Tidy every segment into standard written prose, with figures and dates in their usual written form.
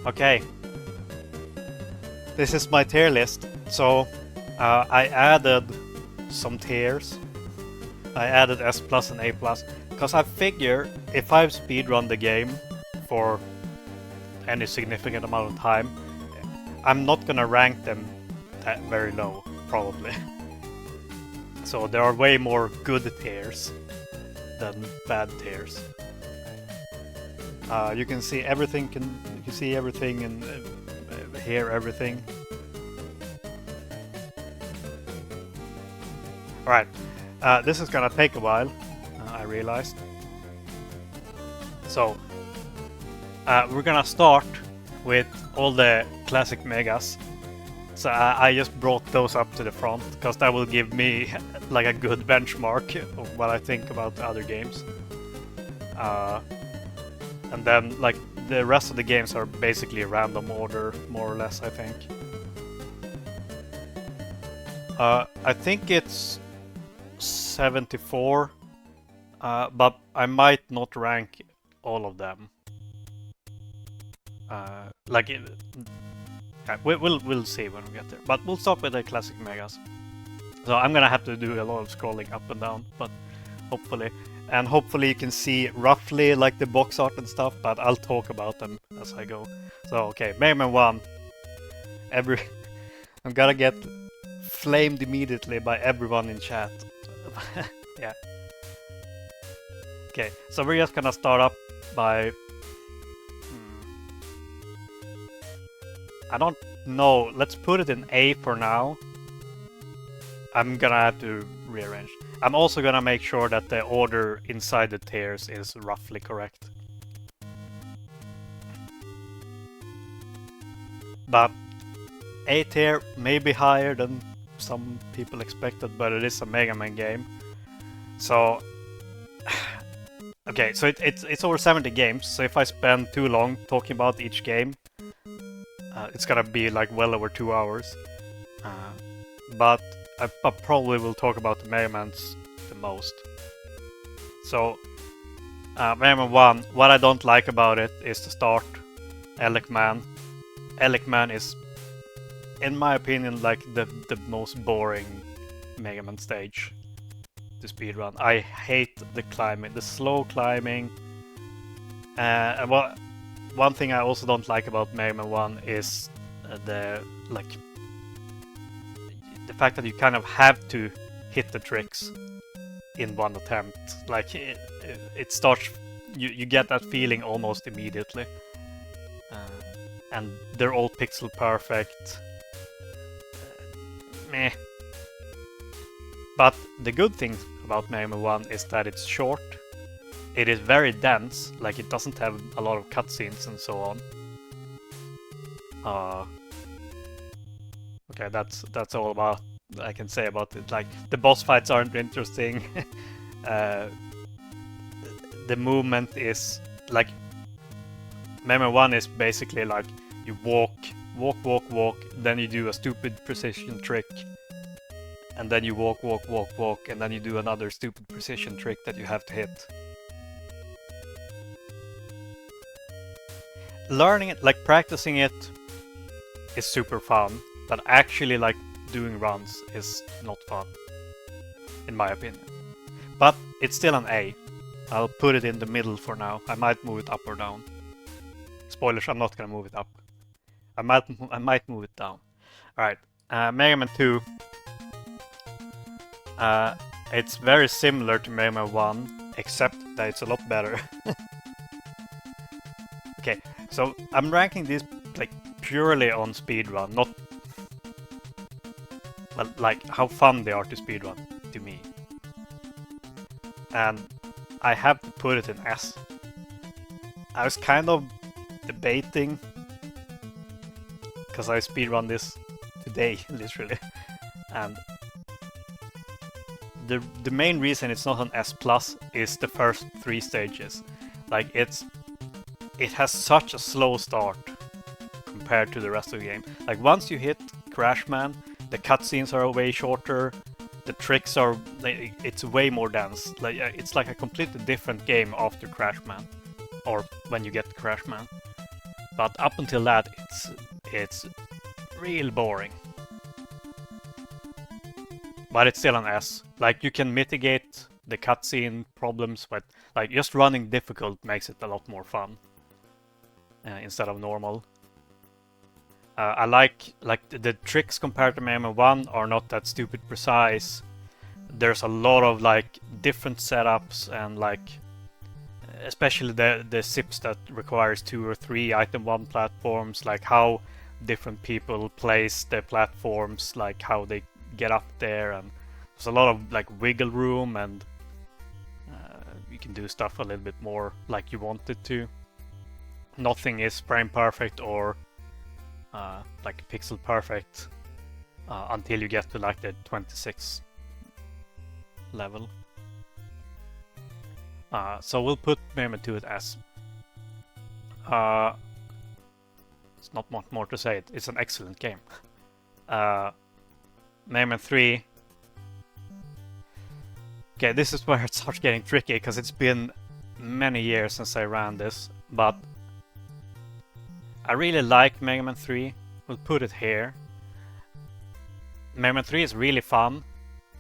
Okay, this is my tier list. So I added some tiers. I added S plus and A plus because I figure if I speedrun the game for any significant amount of time, I'm not gonna rank them that very low, probably. So there are way more good tiers than bad tiers. You can see everything. You can see everything and hear everything. All right, this is gonna take a while. I realized. So we're gonna start with all the classic megas. So I just brought those up to the front because that will give me like a good benchmark of what I think about the other games. And then like the rest of the games are basically a random order, more or less, I think. I think it's 74, but I might not rank all of them. We'll see when we get there. But we'll start with the classic megas. So I'm gonna have to do a lot of scrolling up and down, but hopefully you can see roughly like the box art and stuff, but I'll talk about them as I go. So okay, Mega Man 1. I'm gonna get flamed immediately by everyone in chat. Yeah. Okay, so we're just gonna start up by... I don't know, let's put it in A for now. I'm gonna have to rearrange. I'm also gonna make sure that the order inside the tiers is roughly correct. But A tier may be higher than some people expected, but it is a Mega Man game. So okay, so it's over 70 games, so if I spend too long talking about each game, it's gonna be like well over 2 hours. But I probably will talk about the Mega Mans the most. So Mega Man 1, what I don't like about it is the start. Elec Man. Elec Man is, in my opinion, like the most boring Mega Man stage to speedrun. I hate the climbing, the slow climbing. And one thing I also don't like about Mega Man 1 is the fact that you kind of have to hit the tricks in one attempt. Like it starts, you get that feeling almost immediately. And they're all pixel perfect. Meh. But the good thing about Mega Man 1 is that it's short. It is very dense, like it doesn't have a lot of cutscenes and so on. Okay, that's all about I can say about it. Like the boss fights aren't interesting. The movement is like Mega Man 1 is basically like you walk, then you do a stupid precision trick, and then you walk, and then you do another stupid precision trick that you have to hit. Learning it, like practicing it, is super fun, but actually like doing runs is not fun, in my opinion. But it's still an A. I'll put it in the middle for now. I might move it up or down. Spoilers, I'm not gonna move it up. I might move it down. Alright, Mega Man 2. It's very similar to Mega Man 1, except that it's a lot better. Okay, so I'm ranking these like purely on speedrun, not well, like how fun they are to speedrun to me. And I have to put it in S. I was kind of debating because I speedrun this today, literally, and the main reason it's not an S plus is the first 3 stages. Like it has such a slow start compared to the rest of the game. Like once you hit Crash Man, the cutscenes are way shorter. The tricks are, it's way more dense. Like it's like a completely different game after Crash Man, or when you get Crash Man. But up until that, it's real boring. But it's still an S. Like, you can mitigate the cutscene problems, but like just running difficult makes it a lot more fun instead of normal. I like the tricks compared to Mega Man 1 are not that stupid precise. There's a lot of like different setups and like especially the sips that requires 2 or 3 item 1 platforms, like how different people place their platforms, like how they get up there, and there's a lot of like wiggle room, and you can do stuff a little bit more like you want it to. Nothing is frame perfect or like pixel perfect until you get to like the 26 level. So we'll put Mega Man 2 at S. It's not much more to say. It's an excellent game. Mega Man 3. Okay, this is where it starts getting tricky because it's been many years since I ran this, but I really like Mega Man 3. We'll put it here. Mega Man 3 is really fun.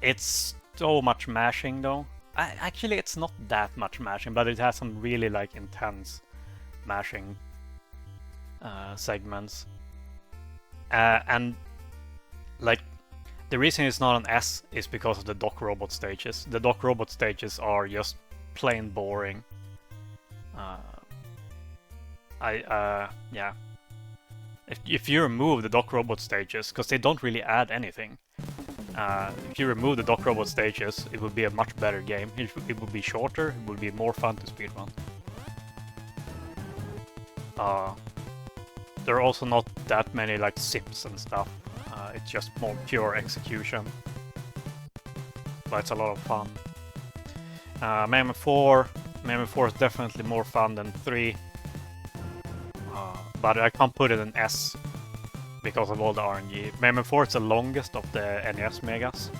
It's so much mashing though. Actually, it's not that much mashing, but it has some really like intense mashing segments. And like the reason it's not an S is because of the Doc Robot stages. The Doc Robot stages are just plain boring. Yeah. If you remove the Doc Robot stages, because they don't really add anything. If you remove the Doc Robot stages, it would be a much better game. It would be shorter, it would be more fun to speedrun. There are also not that many like sips and stuff. It's just more pure execution. But it's a lot of fun. Mega Man 4 is definitely more fun than 3. But I can't put it in S because of all the RNG. Mega Man 4 is the longest of the NES Megas.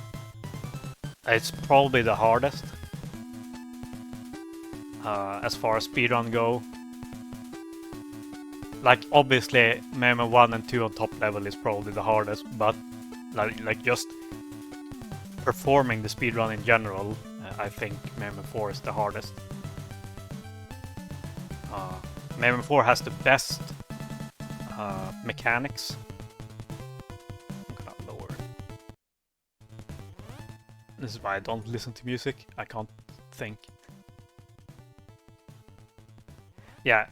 It's probably the hardest. As far as speedrun go. Like, obviously, Mega Man 1 and 2 on top level is probably the hardest, but like just performing the speedrun in general, I think Mega Man 4 is the hardest. Mega Man 4 has the best mechanics. I'm gonna lower. This is why I don't listen to music. I can't think. Yeah,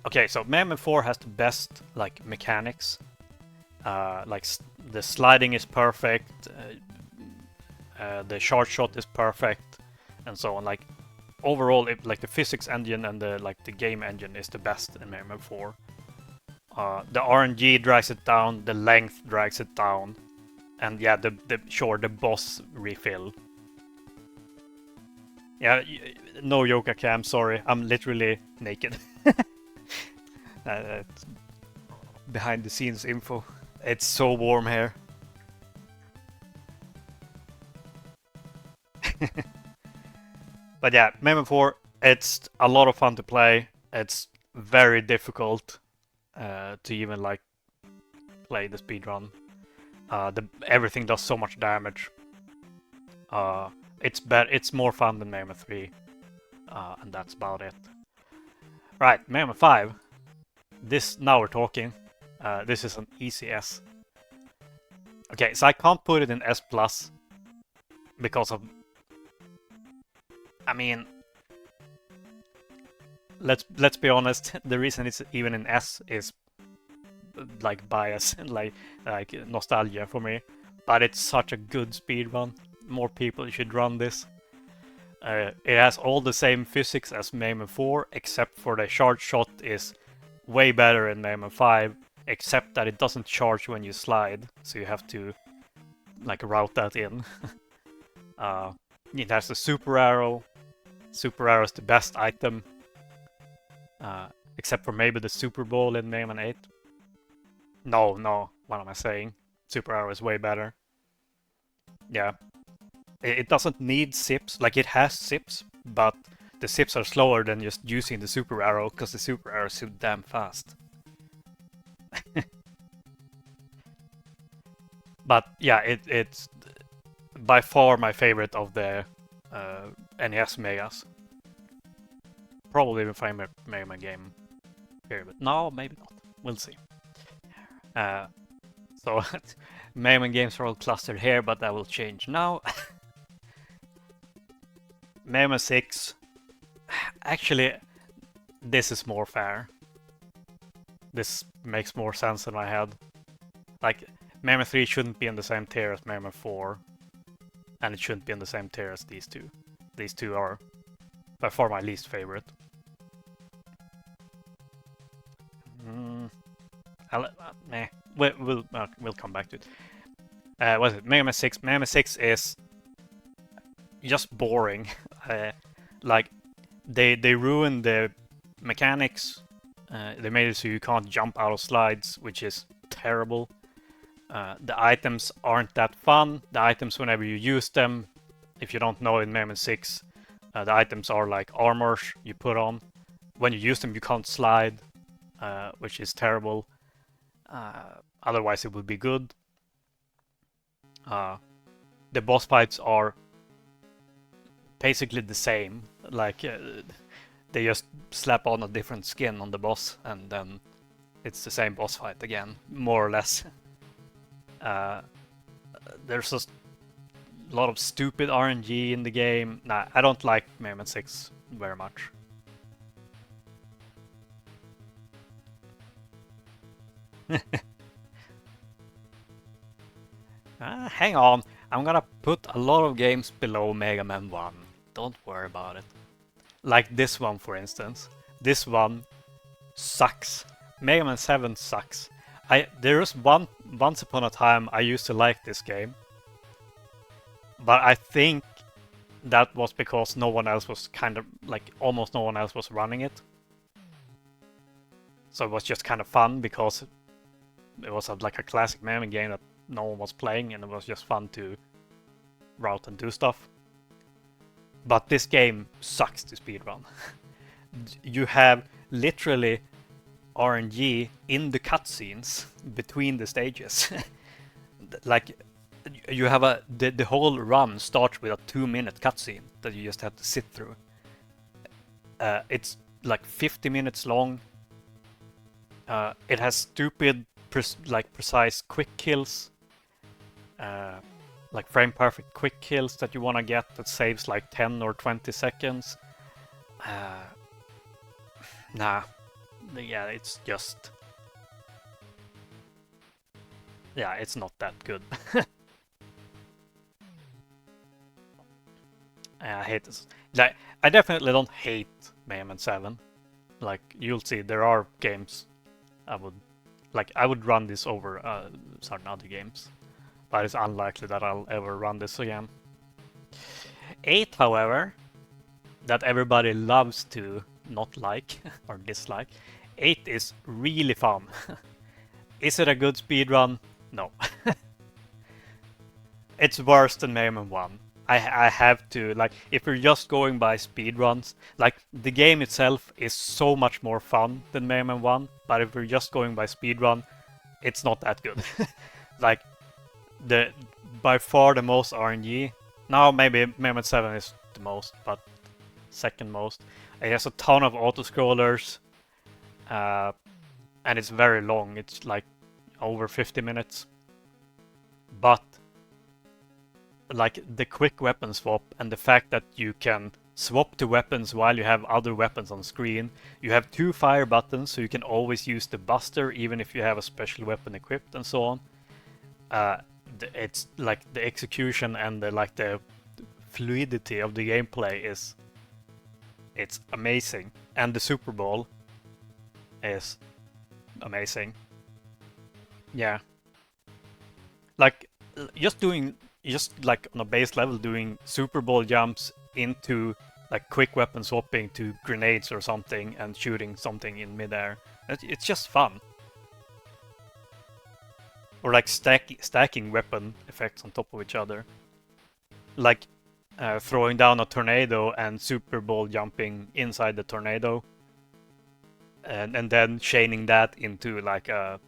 okay, so Mega Man 4 has the best like mechanics. Like the sliding is perfect, the short shot is perfect, and so on. Like overall, like the physics engine and the game engine is the best in Mega Man 4. The RNG drags it down, the length drags it down, and yeah, the boss refill. Yeah, no Yoka Cam, sorry, I'm literally naked. Behind the scenes info. It's so warm here. But yeah, Mega Man 4, it's a lot of fun to play. It's very difficult to even like play the speedrun. Everything does so much damage. It's more fun than Mega Man 3. And that's about it. Right, Mega Man 5. Now we're talking. This is an easy S. Okay, so I can't put it in S plus because of. I mean, let's be honest. The reason it's even in S is like bias and like nostalgia for me. But it's such a good speedrun. More people should run this. It has all the same physics as Mega Man 4, except for the charge shot is way better in Mega Man 5, except that it doesn't charge when you slide, so you have to like route that in. It has the super arrow. Super arrow is the best item, except for maybe the Super Ball in Mega Man 8. No, what am I saying? Super arrow is way better. Yeah. It doesn't need sips, like it has sips, but the zips are slower than just using the super arrow, because the super arrow is so damn fast. But yeah, it's by far my favorite of the NES Megas. Probably my favorite Mega Man game. Period. But no, maybe not. We'll see. So Mega Man games are all clustered here, but that will change now. Mega Man 6. Actually, this is more fair. This makes more sense in my head. Like, Mega Man 3 shouldn't be in the same tier as Mega Man 4. And it shouldn't be in the same tier as these two. These two are by far my least favorite. We'll come back to it. What is it? Mega Man 6. Mega Man 6 is just boring. Like, they ruined the mechanics. They made it so you can't jump out of slides, which is terrible. The items aren't that fun. The items, whenever you use them, if you don't know in Mega Man 6, the items are like armors you put on. When you use them, you can't slide, which is terrible. Otherwise, it would be good. The boss fights are basically the same. Like, they just slap on a different skin on the boss, and then it's the same boss fight again, more or less. There's just a lot of stupid RNG in the game. Nah, I don't like Mega Man 6 very much. Hang on, I'm gonna put a lot of games below Mega Man 1. Don't worry about it. Like this one, for instance. This one sucks. Mega Man 7 sucks. Once upon a time I used to like this game. But I think that was because no one else was almost no one else was running it. So it was just kind of fun because it was like a classic Mega Man game that no one was playing, and it was just fun to route and do stuff. But this game sucks to speedrun. You have literally RNG in the cutscenes between the stages. Like, you have the whole run starts with a 2-minute cutscene that you just have to sit through. It's like 50 minutes long. It has stupid, precise quick kills. Like frame perfect quick kills that you want to get that saves like 10 or 20 seconds. Nah. Yeah, it's just... Yeah, it's not that good. I hate this. Like, I definitely don't hate Mega Man 7. Like, you'll see, there are games I would run this over certain other games. But it's unlikely that I'll ever run this again. 8, however, that everybody loves to not like or dislike. 8 is really fun. Is it a good speedrun? No. It's worse than Mega Man 1. I have to, like, if you're just going by speedruns, like, the game itself is so much more fun than Mega Man 1, but if you're just going by speedrun, it's not that good. Like, by far the most RNG. Now maybe Mega Man 7 is the most, but second most. It has a ton of auto-scrollers, and it's very long. It's like over 50 minutes. But like the quick weapon swap and the fact that you can swap to weapons while you have other weapons on screen. You have 2 fire buttons, so you can always use the buster even if you have a special weapon equipped and so on. It's like the execution and the fluidity of the gameplay it's amazing, and the Super Bowl is amazing. Yeah, like just like on a base level doing Super Bowl jumps into like quick weapon swapping to grenades or something and shooting something in midair. It's just fun. Or like stacking weapon effects on top of each other. Like throwing down a tornado and Super Bowl jumping inside the tornado, and then chaining that into like a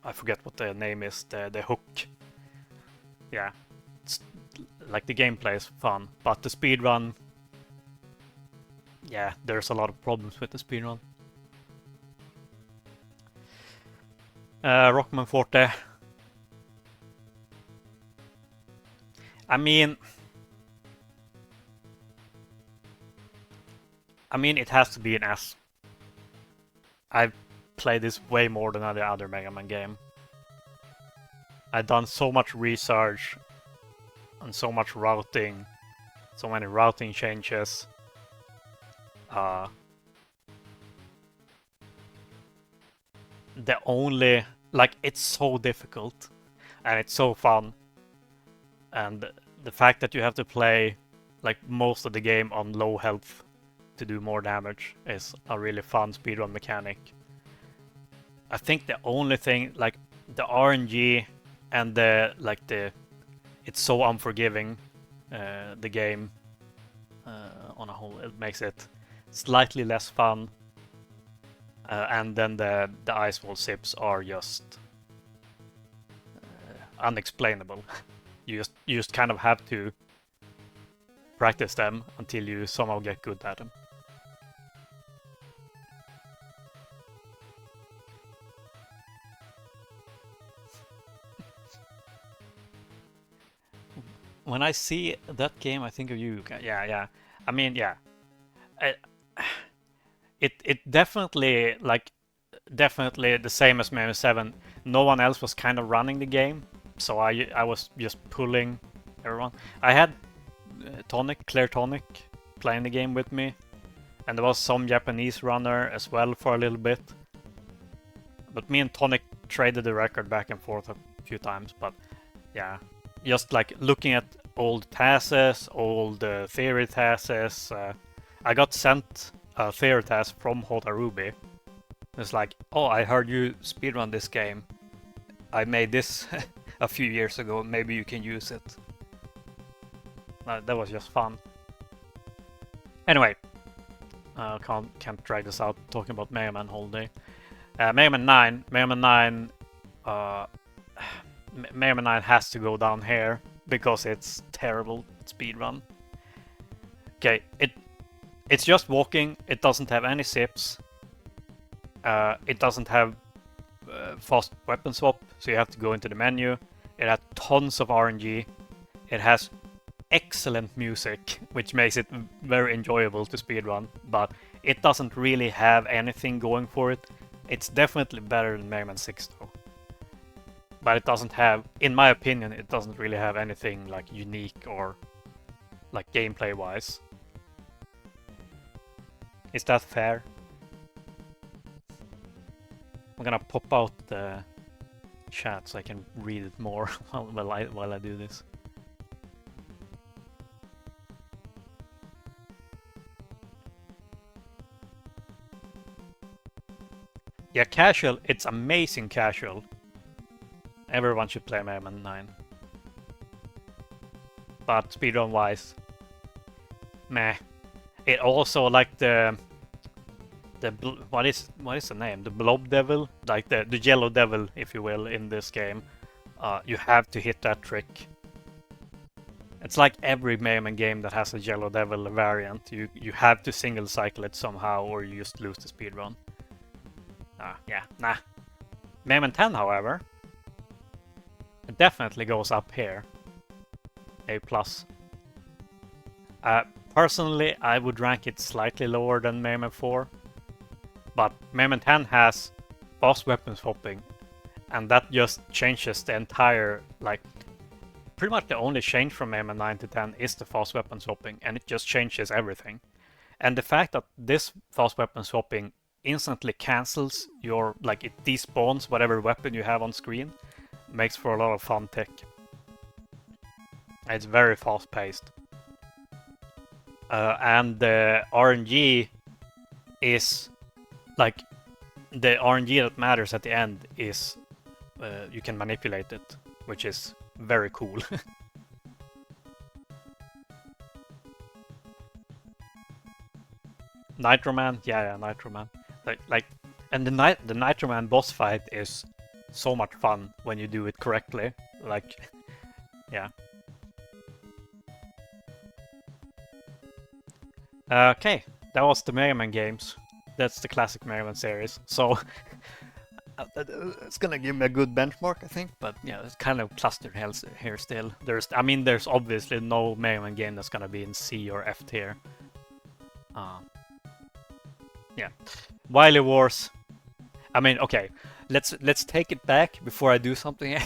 I forget what the name is, the hook. Yeah, it's like the gameplay is fun, but the speedrun, yeah, there's a lot of problems with the speedrun. Rockman Forte. I mean, it has to be an S. I've played this way more than any other Mega Man game. I've done so much research and so much routing, so many routing changes. The only, like, it's so difficult and it's so fun, and the fact that you have to play like most of the game on low health to do more damage is a really fun speedrun mechanic. I think the only thing, like the RNG and it's so unforgiving, the game on a whole, it makes it slightly less fun. And then the ice wall zips are just unexplainable. You just kind of have to practice them until you somehow get good at them. When I see that game, I think of you. Yeah. I mean, yeah. It definitely, like, definitely the same as Mega 7. No one else was kind of running the game, so I was just pulling everyone. I had Claire Tonic, playing the game with me, and there was some Japanese runner as well for a little bit. But me and Tonic traded the record back and forth a few times, but yeah. Just like looking at old TASes, old theory TASes. I got sent a theory task from Hotarubi. It's like, oh, I heard you speedrun this game. I made this a few years ago, maybe you can use it. That was just fun. Anyway, can't drag this out talking about Mega Man whole day. Mega Man 9. Mega Man 9 has to go down here because it's terrible speedrun. Okay, it's just walking. It doesn't have any zips. It doesn't have fast weapon swap, so you have to go into the menu. It has tons of RNG. It has excellent music, which makes it very enjoyable to speedrun, but it doesn't really have anything going for it. It's definitely better than Mega Man 6 though. But it doesn't have, in my opinion, it doesn't really have anything like unique or like gameplay wise. Is that fair? I'm gonna pop out the chat so I can read it more while I do this. Yeah, casual, it's amazing casual. Everyone should play Mega Man 9. But speedrun wise, meh. It also, like what is the name? The Blob Devil, like the Yellow Devil, if you will, in this game. You have to hit that trick. It's like every Mega Man game that has a Yellow Devil variant. You have to single cycle it somehow, or you just lose the speedrun. Yeah, nah. Mega Man 10, however, it definitely goes up here. A+. Personally, I would rank it slightly lower than Mega Man 4. But Mega Man 10 has fast weapon swapping, and that just changes the entire, like, pretty much the only change from Mega Man 9 to 10 is the fast weapon swapping, and it just changes everything. And the fact that this fast weapon swapping instantly cancels your, like, it despawns whatever weapon you have on screen, makes for a lot of fun tech. It's very fast paced. And the RNG is, like, the RNG that matters at the end is you can manipulate it, which is very cool. Nitro Man, yeah, Nitro Man. Like, and the Nitro Man boss fight is so much fun when you do it correctly. Like, yeah. Okay, that was the Mega Man games. That's the classic Mega Man series. So it's gonna give me a good benchmark, I think. But yeah, it's kind of clustered here still. There's obviously no Mega Man game that's gonna be in C or F tier. Yeah, Wily Wars. I mean, okay, let's take it back before I do something.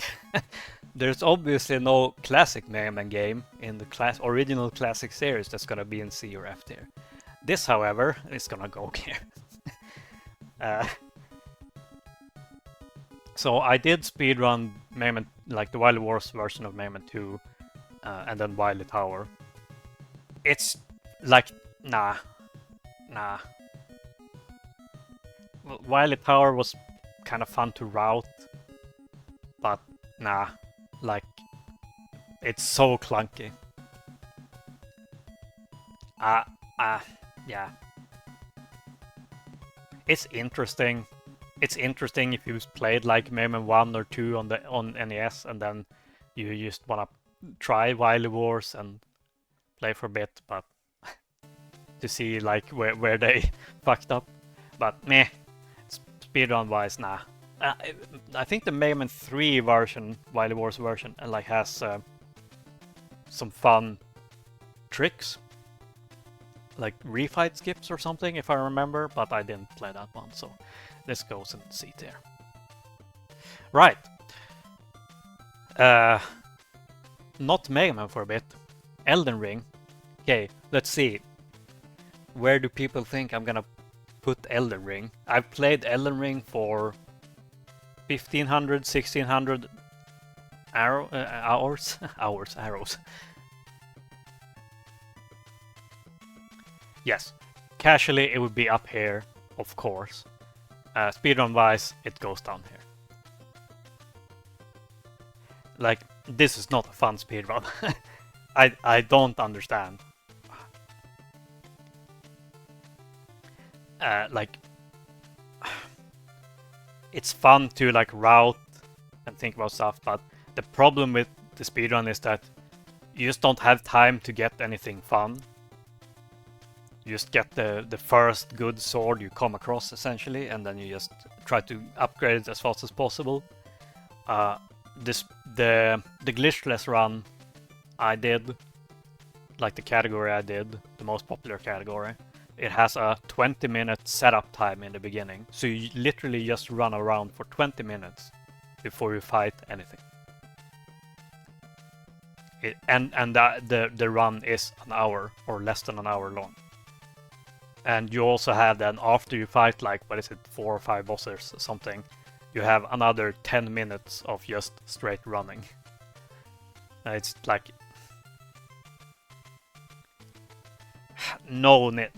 There's obviously no classic Mega Man game in the original classic series that's gonna be in C or F tier. This, however, is gonna go here. So I did speedrun Mega Man, like the Wily Wars version of Mega Man 2, and then Wily Tower. It's like, nah. Wily Tower was kind of fun to route, but nah, like, it's so clunky. Yeah. It's interesting. It's interesting if you played like Mega Man 1 or 2 on NES, and then you just wanna try Wily Wars and play for a bit, but to see like where they fucked up. But meh, speedrun wise, nah. I think the Mega Man 3 version, Wily Wars version, like has some fun tricks, like refight skips or something, if I remember. But I didn't play that one, so this goes in C tier. Right. Not Mega Man for a bit. Elden Ring. Okay, let's see. Where do people think I'm gonna put Elden Ring? I've played Elden Ring for 1500, 1600 hours. Arrows. Yes, casually it would be up here, of course. Speedrun wise, it goes down here. Like, this is not a fun speedrun. I don't understand. Like, it's fun to like route and think about stuff, but the problem with the speedrun is that you just don't have time to get anything fun. You just get the first good sword you come across, essentially, and then you just try to upgrade it as fast as possible. The glitchless run I did, like the category I did, the most popular category, it has a 20-minute setup time in the beginning. So you literally just run around for 20 minutes before you fight anything. The run is an hour or less than an hour long. And you also have then, after you fight like, what is it, 4 or 5 bosses or something, you have another 10 minutes of just straight running. It's like... No, Nissa,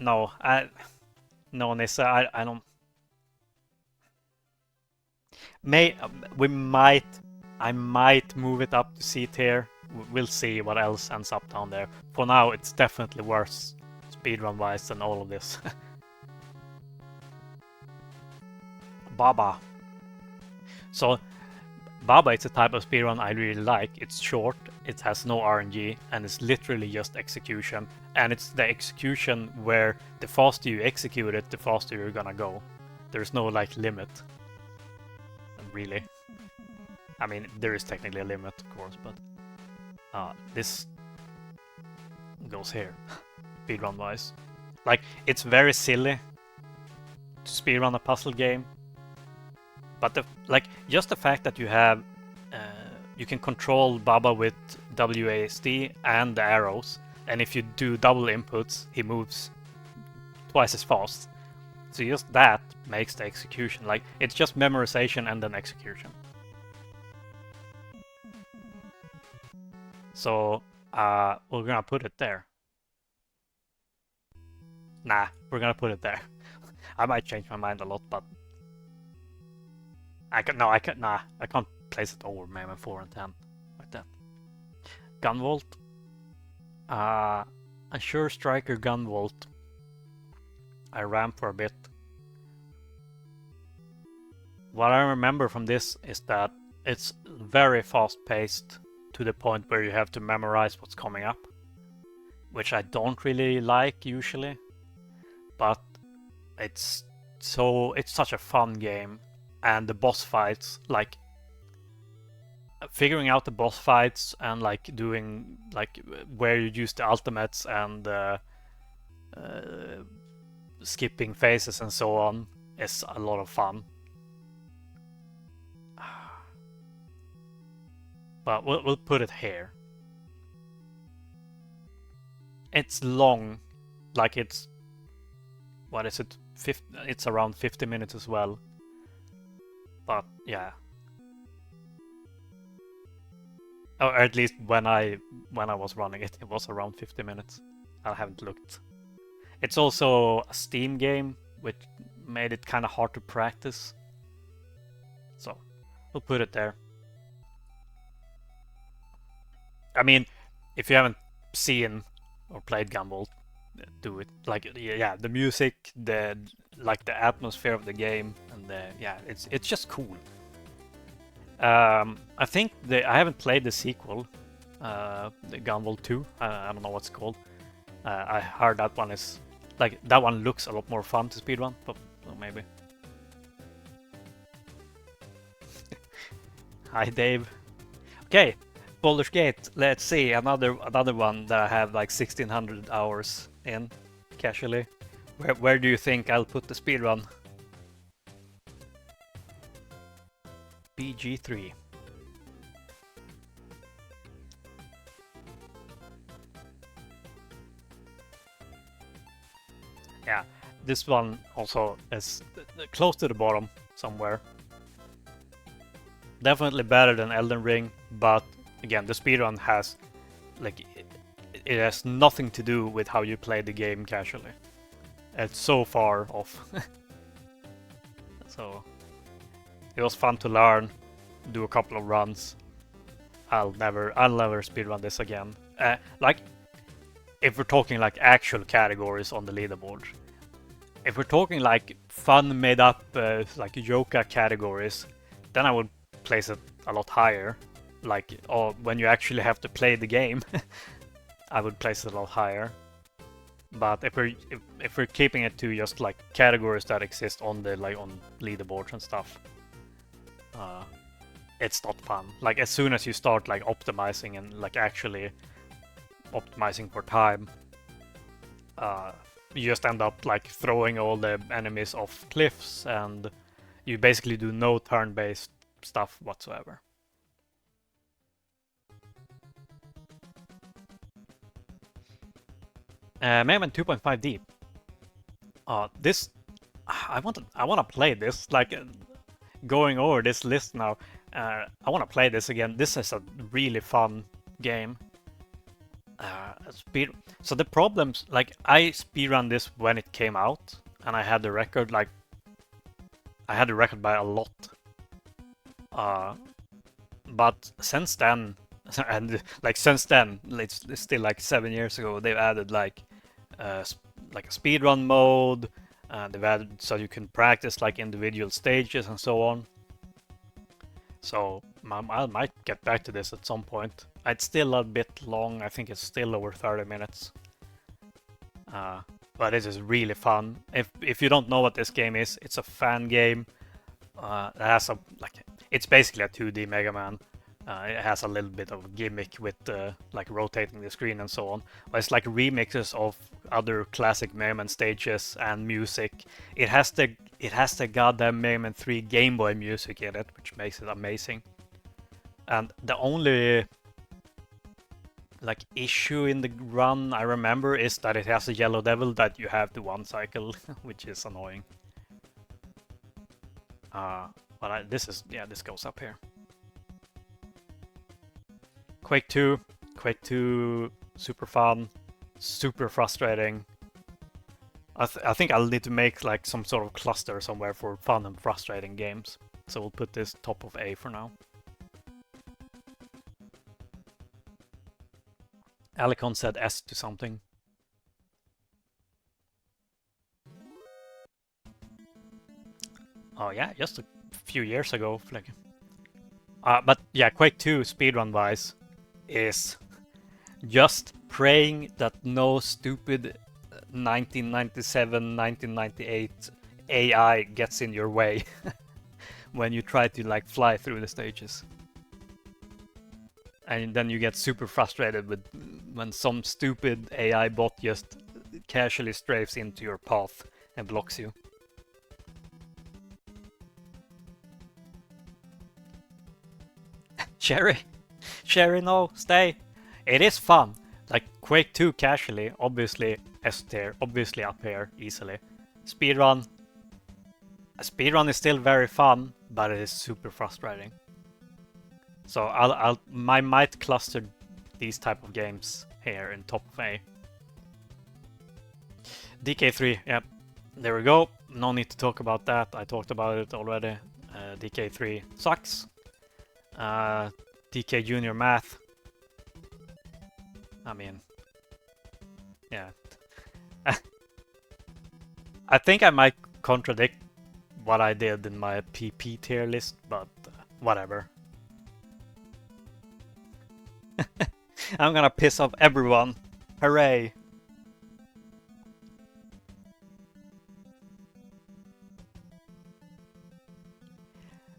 I don't... I might move it up to C tier. We'll see what else ends up down there. For now, it's definitely worse speedrun wise than all of this. Baba. So, Baba is a type of speedrun I really like. It's short, it has no RNG, and it's literally just execution. And it's the execution where the faster you execute it, the faster you're gonna go. There's no like limit. Really. I mean, there is technically a limit, of course, but this goes here, speedrun wise. Like, it's very silly to speedrun a puzzle game, but just the fact that you have you can control Baba with WASD and the arrows, and if you do double inputs, he moves twice as fast. So just that makes the execution, like, it's just memorization and then execution. So we're gonna put it there. Nah, we're gonna put it there. I might change my mind a lot, but I can't place it over Mega Man 4 and 10 like that. Gunvolt. Assure Striker Gunvolt. I ran for a bit. What I remember from this is that it's very fast-paced to the point where you have to memorize what's coming up, which I don't really like usually, but it's such a fun game, and the boss fights, like figuring out the boss fights and like doing like where you use the ultimates and skipping phases and so on is a lot of fun. But we'll put it here. It's long, like it's, what is it? It's around 50 minutes as well. But yeah. Or at least when I was running it, it was around 50 minutes. I haven't looked. It's also a Steam game, which made it kind of hard to practice. So we'll put it there. I mean, if you haven't seen or played Gumball, do it. Like, yeah, the music, the atmosphere of the game, and it's just cool. I think I haven't played the sequel, the Gumball 2. I don't know what's called. I heard that one is that one looks a lot more fun to speedrun, but well, maybe. Hi, Dave. Okay, Baldur's Gate. Let's see another one that I have like 1600 hours in casually. Where do you think I'll put the speedrun? BG3. Yeah, this one also is close to the bottom somewhere. Definitely better than Elden Ring, but again, the speedrun has it has nothing to do with how you play the game casually. It's so far off. So it was fun to learn, do a couple of runs. I'll never speedrun this again. If we're talking like actual categories on the leaderboard. If we're talking like fun made up like yoga categories, then I would place it a lot higher. Or when you actually have to play the game, I would place it a lot higher. But if we're keeping it to just like categories that exist on the on leaderboards and stuff, it's not fun. Like as soon as you start like optimizing and like actually optimizing for time, you just end up like throwing all the enemies off cliffs, and you basically do no turn-based stuff whatsoever. Mega Man 2.5D. This I want to play this. Like going over this list now, I want to play this again. This is a really fun game. So the problems, like I speedrun this when it came out, and I had the record by a lot. But since then, it's still like 7 years ago, they've added like a speedrun mode. They've added so you can practice like individual stages and so on. So I might get back to this at some point. It's still a bit long. I think it's still over 30 minutes. But it is really fun. If you don't know what this game is, it's a fan game. It has it's basically a 2D Mega Man. It has a little bit of a gimmick with like rotating the screen and so on. But it's like remixes of other classic Mega Man stages and music. It has the goddamn Mega Man 3 Game Boy music in it, which makes it amazing. And the only like issue in the run I remember is that it has a yellow devil that you have to one cycle, which is annoying. But this goes up here. Quake 2, super fun, super frustrating. I think I'll need to make like some sort of cluster somewhere for fun and frustrating games. So we'll put this top of A for now. Alicon said S to something. Oh yeah, just a few years ago. Like, but yeah, Quake 2 speedrun wise is just praying that no stupid 1997, 1998 AI gets in your way when you try to like fly through the stages. And then you get super frustrated with when some stupid AI bot just casually strafes into your path and blocks you. Sherry, no, stay. It is fun. Like Quake 2 casually, obviously S tier, obviously up here easily. Speedrun. Speedrun is still very fun, but it is super frustrating. So I might cluster these type of games here in top of A. DK3, yep. There we go. No need to talk about that. I talked about it already. DK3 sucks. DK Junior Math. I mean, yeah. I think I might contradict what I did in my PP tier list, but whatever. I'm gonna piss off everyone. Hooray!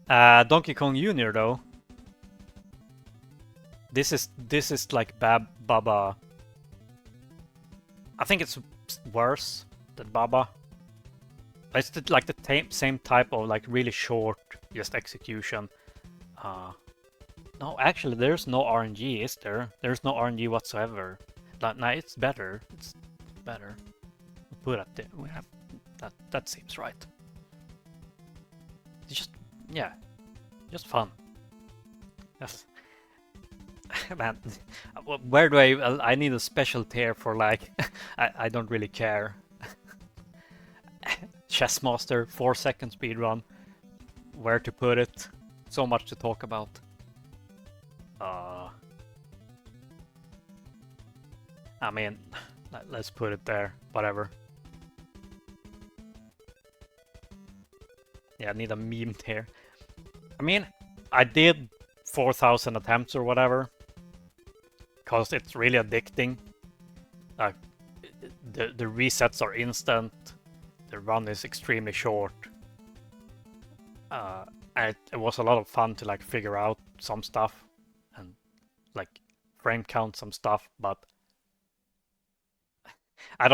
Donkey Kong Jr. though. This is like Baba. I think it's worse than Baba. It's like the same type of like really short just execution. No, actually, there's no RNG, is there? There's no RNG whatsoever. No, it's better. It's better. We'll put it there. We have that. That seems right. It's just, yeah, just fun. Yes. Man, where do I need a special tier for like, I don't really care. Chessmaster, 4-second speedrun. Where to put it? So much to talk about. I mean, let's put it there. Whatever. Yeah, I need a meme tier. I mean, I did 4,000 attempts or whatever. Because it's really addicting. The resets are instant. The run is extremely short. And it was a lot of fun to like figure out some stuff and like frame count some stuff, but I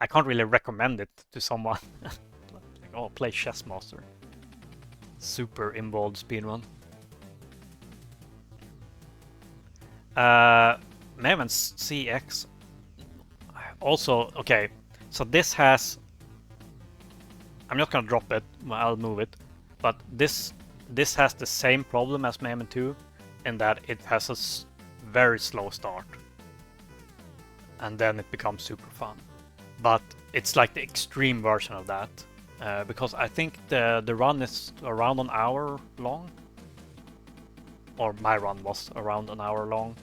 can't really recommend it to someone. Like, oh, play Chessmaster. Super involved speedrun. Mayman's CX. Also, okay, so this has. I'm not gonna drop it. I'll move it, but this has the same problem as Mayman 2, in that it has a very slow start, and then it becomes super fun. But it's like the extreme version of that, because I think the run is around an hour long, or my run was around an hour long,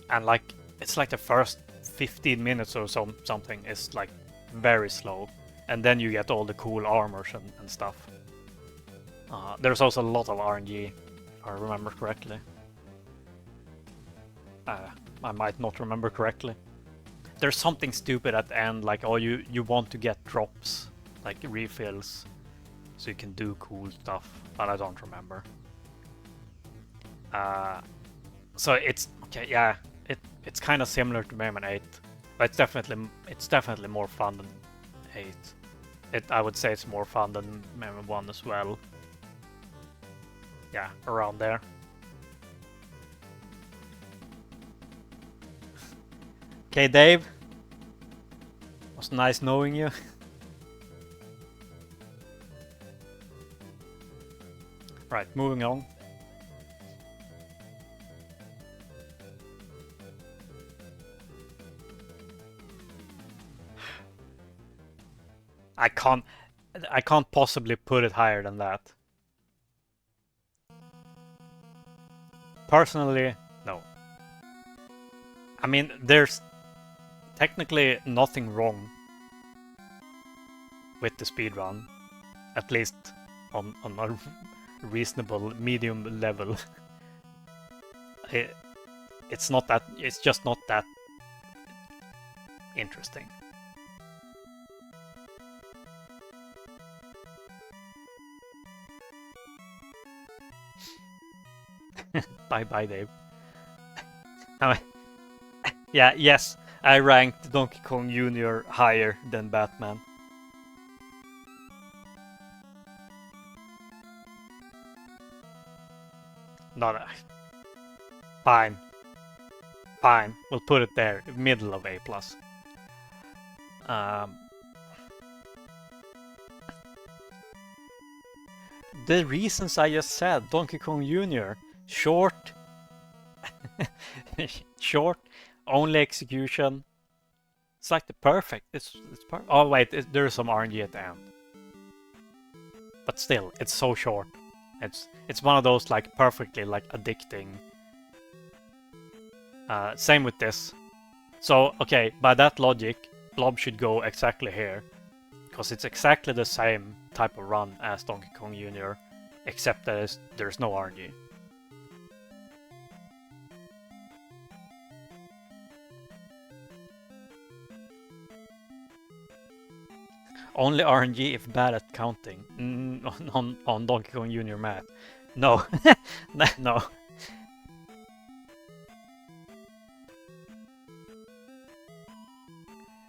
and like it's like the first 15 minutes or something is like very slow, and then you get all the cool armors and stuff. There's also a lot of RNG, if I remember correctly. I might not remember correctly. There's something stupid at the end, like, oh, you want to get drops, like refills, so you can do cool stuff, but I don't remember. So it's okay, yeah. It's kind of similar to Mayman 8, but it's definitely more fun than 8. I would say it's more fun than Mayman 1 as well. Yeah, around there. Okay, Dave. It was nice knowing you. Right, moving on. I can't possibly put it higher than that. Personally, no. I mean, there's technically nothing wrong with the speedrun, at least on a reasonable medium level. It's not that. It's just not that interesting. Bye, Dave. Yeah, yes, I ranked Donkey Kong Jr. higher than Batman. Not a... Fine. Fine, we'll put it there, middle of A+. The reasons I just said, Donkey Kong Jr. Short, short, only execution. It's like the perfect. It's perfect. Oh wait, there is some RNG at the end, but still, it's so short. It's one of those like perfectly like addicting. Same with this. So okay, by that logic, Blob should go exactly here, because it's exactly the same type of run as Donkey Kong Jr., except that there's no RNG. Only RNG if bad at counting. On Donkey Kong Jr. math. No. No.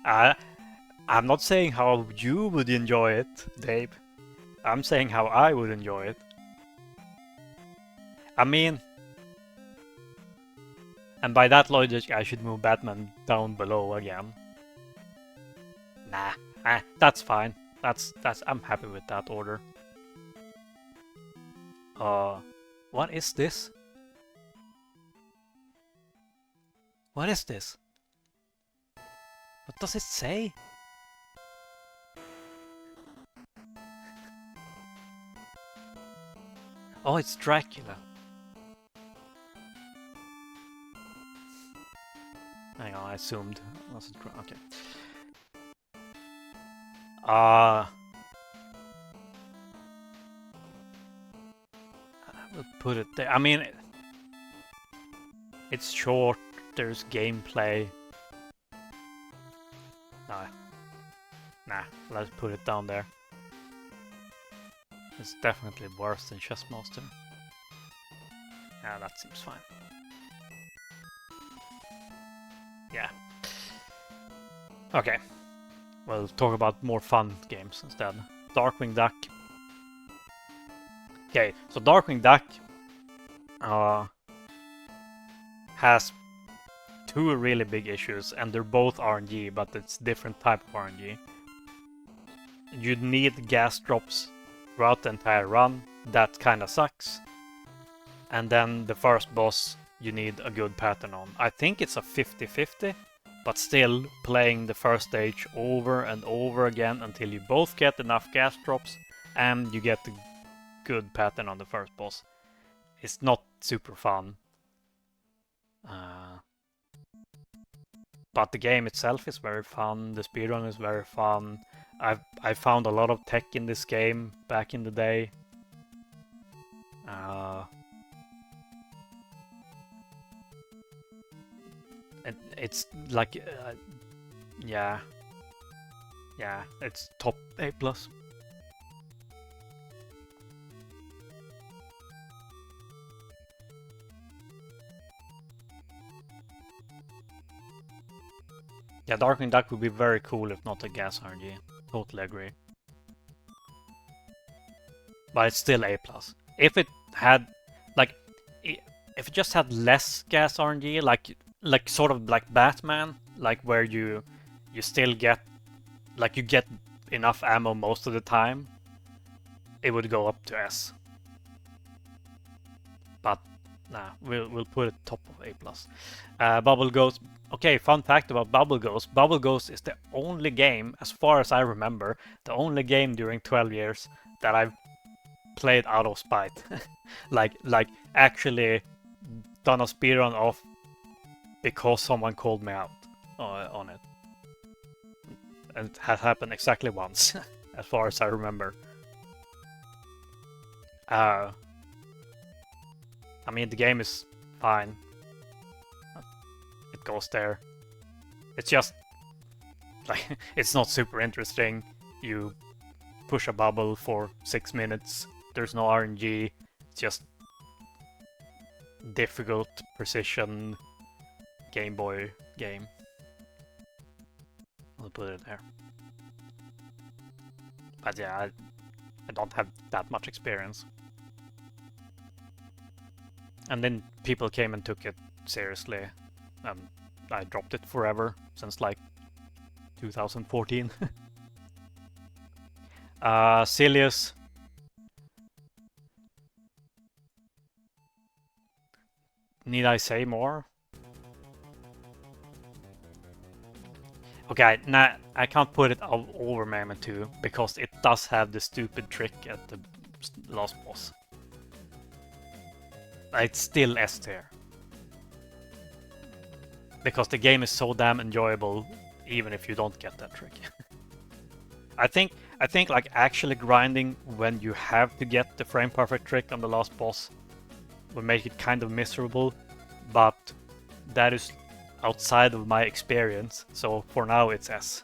I'm not saying how you would enjoy it, Dave. I'm saying how I would enjoy it. I mean... And by that logic, I should move Batman down below again. Nah. That's fine. I'm happy with that order. What is this? What is this? What does it say? Oh, it's Dracula. Hang on, I assumed. Was it okay. We'll put it there. I mean, it's short, there's gameplay. Nah, let's put it down there. It's definitely worse than Chess Master. Yeah, that seems fine. Yeah. Okay. We'll talk about more fun games instead. Darkwing Duck. Okay, so Darkwing Duck has two really big issues, and they're both RNG, but it's different type of RNG. You need gas drops throughout the entire run. That kinda sucks. And then the first boss you need a good pattern on. I think it's a 50-50. But still, playing the first stage over and over again until you both get enough gas drops and you get the good pattern on the first boss. It's not super fun. But the game itself is very fun, the speedrun is very fun. I found a lot of tech in this game back in the day. It's like, yeah, it's top A+. Yeah, Darkwing Duck would be very cool if not a gas RNG. Totally agree. But it's still A+. If it had, like, if it just had less gas RNG, like sort of like Batman, like where you still get, like you get enough ammo most of the time, it would go up to S. But nah, we'll put it top of A+. Bubble Ghost. Okay, fun fact about Bubble Ghost. Bubble Ghost is the only game, as far as I remember, the only game during 12 years that I've played out of spite. like actually done a speedrun of because someone called me out on it. And it has happened exactly once, as far as I remember. I mean, the game is fine. It goes there. It's just like it's not super interesting. You push a bubble for 6 minutes. There's no RNG. It's just difficult precision Game Boy game. I'll put it there. But yeah, I don't have that much experience. And then people came and took it seriously, and I dropped it forever since like 2014. Silius. Need I say more? Okay, nah, I can't put it over Mammoth 2 because it does have the stupid trick at the last boss. It's still S tier. Because the game is so damn enjoyable even if you don't get that trick. I think like actually grinding when you have to get the frame perfect trick on the last boss will make it kind of miserable, but that is outside of my experience, so for now it's S.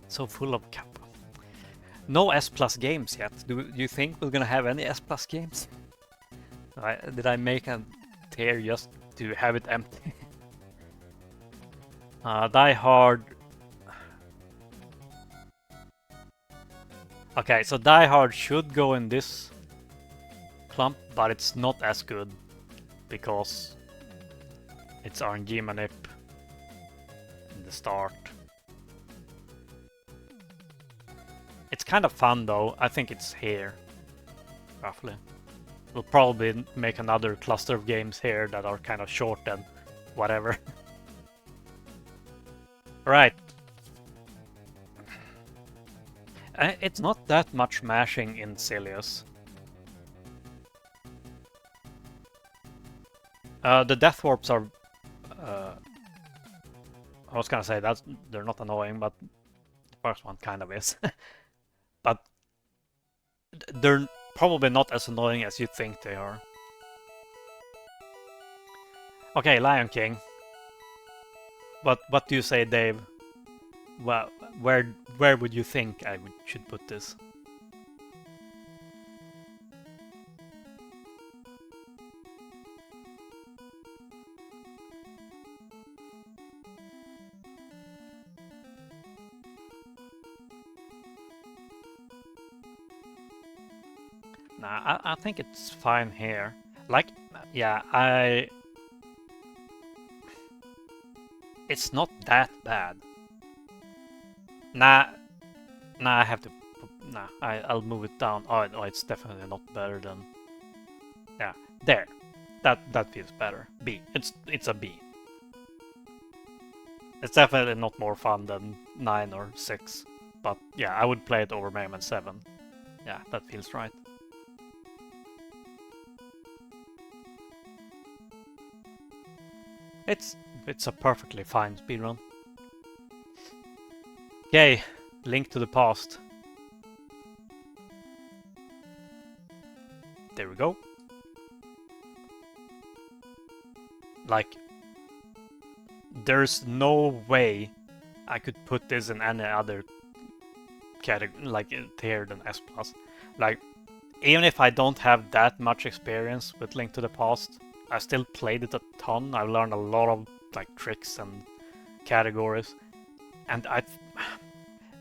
So full of cap. No S plus games yet. Do you think we're gonna have any S plus games? Did I make a tier just to have it empty? Die Hard. Okay, so Die Hard should go in this clump, but it's not as good because it's RNG manip in the start. It's kind of fun though. I think it's here, roughly. We'll probably make another cluster of games here that are kind of short and whatever. Right. It's not that much mashing in Silius. The death warps are... I was gonna say that they're not annoying, but the first one kind of is. But they're probably not as annoying as you think they are. Okay, Lion King. What do you say, Dave? Well, where would you think I should put this? Nah, I think it's fine here. Like, yeah, it's not that bad. Nah, I have to... Nah, I'll move it down. Oh, no, it's definitely not better than... Yeah, there. That feels better. B. It's a B. It's definitely not more fun than 9 or 6. But yeah, I would play it over Mega Man 7. Yeah, that feels right. It's a perfectly fine speedrun. Okay, Link to the Past. There we go. Like, there's no way I could put this in any other category, like tier than S+. Like, even if I don't have that much experience with Link to the Past, I still played it a ton. I've learned a lot of like tricks and categories, and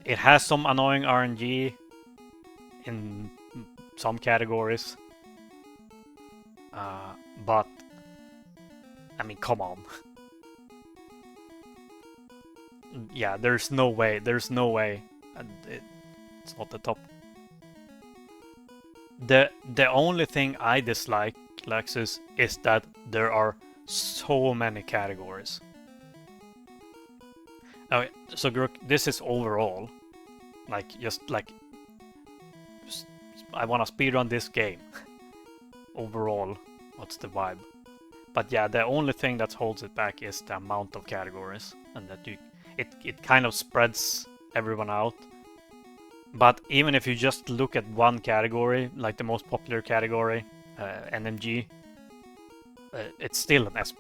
it has some annoying RNG in some categories, but I mean, come on. Yeah, there's no way, and it's not the top. The only thing I dislike, Lexus, is that there are so many categories. Okay, so Grook, this is overall, like, just like, I want to speedrun this game. Overall, what's the vibe? But yeah, the only thing that holds it back is the amount of categories, and that it kind of spreads everyone out. But even if you just look at one category, like the most popular category, NMG, it's still an S+.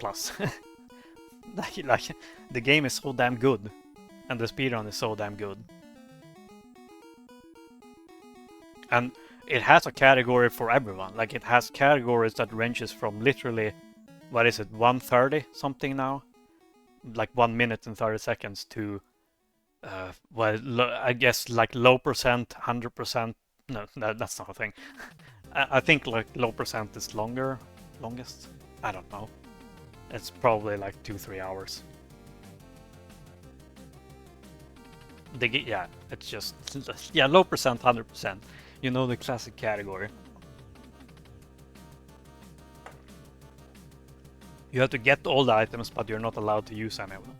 like, the game is so damn good, and the speedrun is so damn good. And it has a category for everyone. Like, it has categories that ranges from literally, what is it, 1:30 something now? Like 1 minute and 30 seconds to, well, I guess like low percent, 100%. No, that's not a thing. I think like low percent is longest. I don't know. It's probably like 2-3 hours. Yeah, it's just, yeah, low percent, 100%. You know, the classic category. You have to get all the items, but you're not allowed to use any of them.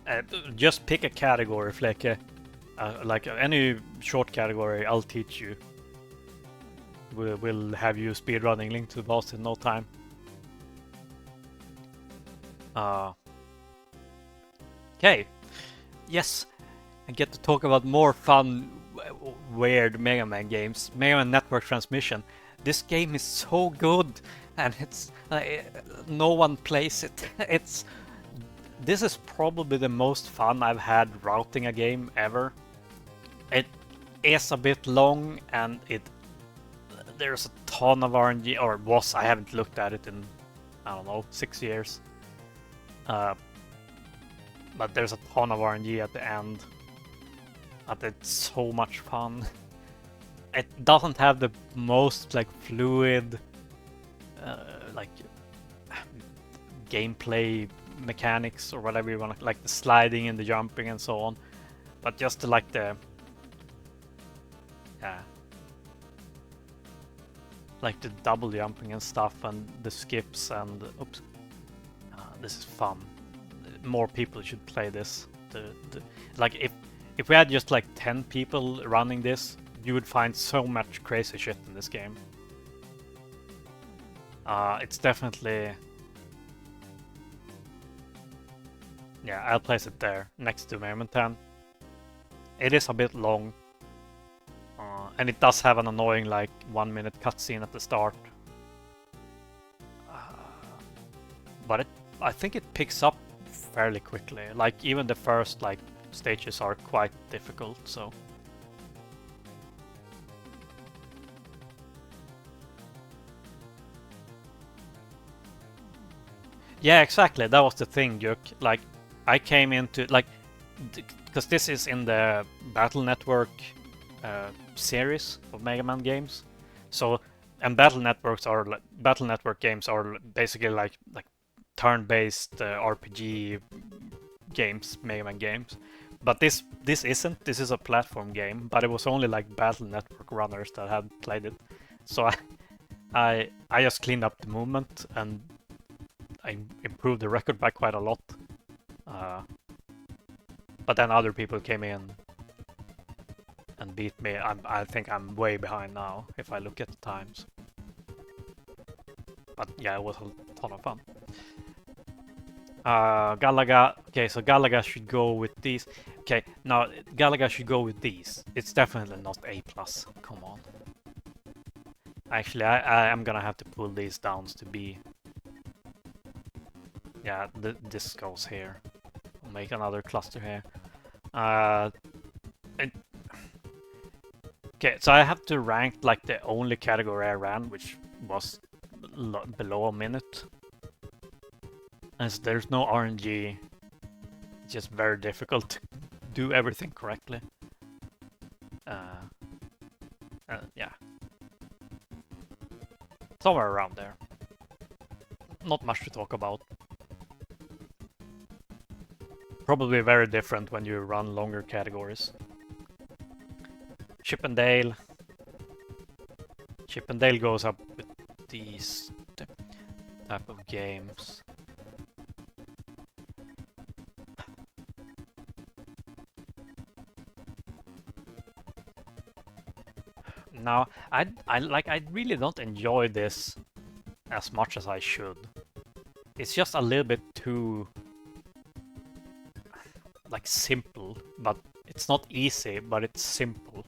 Yeah. Just pick a category, like any short category, I'll teach you. We'll have you speedrunning Link to the Boss in no time. Okay. Yes, I get to talk about more fun, weird Mega Man games. Mega Man Network Transmission. This game is so good, and it's no one plays it. This is probably the most fun I've had routing a game ever. It is a bit long, and there's a ton of RNG, or was. I haven't looked at it in, I don't know, 6 years. But there's a ton of RNG at the end. But it's so much fun. It doesn't have the most like fluid, like gameplay mechanics or whatever you want, like the sliding and the jumping and so on. But just like the, yeah, like the double jumping and stuff and the skips and oops, this is fun. More people should play this. Like if we had just like 10 people running this, you would find so much crazy shit in this game. It's definitely, yeah, I'll place it there next to Mega Man 10. It is a bit long, and it does have an annoying like 1 minute cutscene at the start. But I think it picks up fairly quickly. Like even the first like stages are quite difficult, so. Yeah, exactly. That was the thing, Juk. Like I came into like, because this is in the Battle Network series of Mega Man games. So, and Battle Network games are basically like turn-based RPG games, Mega Man games. But this isn't. This is a platform game, but it was only like Battle Network runners that had played it. So I just cleaned up the movement and I improved the record by quite a lot. But then other people came in and beat me. I think I'm way behind now if I look at the times. But yeah, it was a ton of fun. Galaga. Okay, so Galaga should go with these. Okay, now Galaga should go with these. It's definitely not A+. Come on. Actually, I am gonna have to pull these down to B. Yeah, this goes here. I'll make another cluster here. Okay, so I have to rank like the only category I ran, which was below a minute. As there's no RNG, it's just very difficult to do everything correctly. Yeah. Somewhere around there. Not much to talk about. Probably very different when you run longer categories. Chip and Dale. Chip and Dale goes up with these type of games. Now, I really don't enjoy this as much as I should. It's just a little bit too like simple, but it's not easy, but it's simple.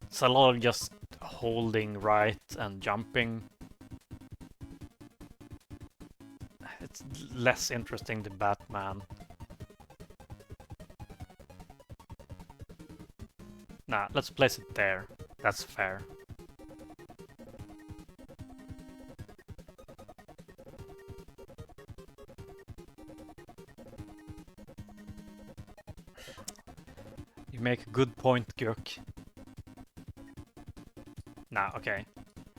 It's a lot of just holding right and jumping. It's less interesting than Batman. Nah, let's place it there. That's fair. You make a good point, Gurk. Nah, okay.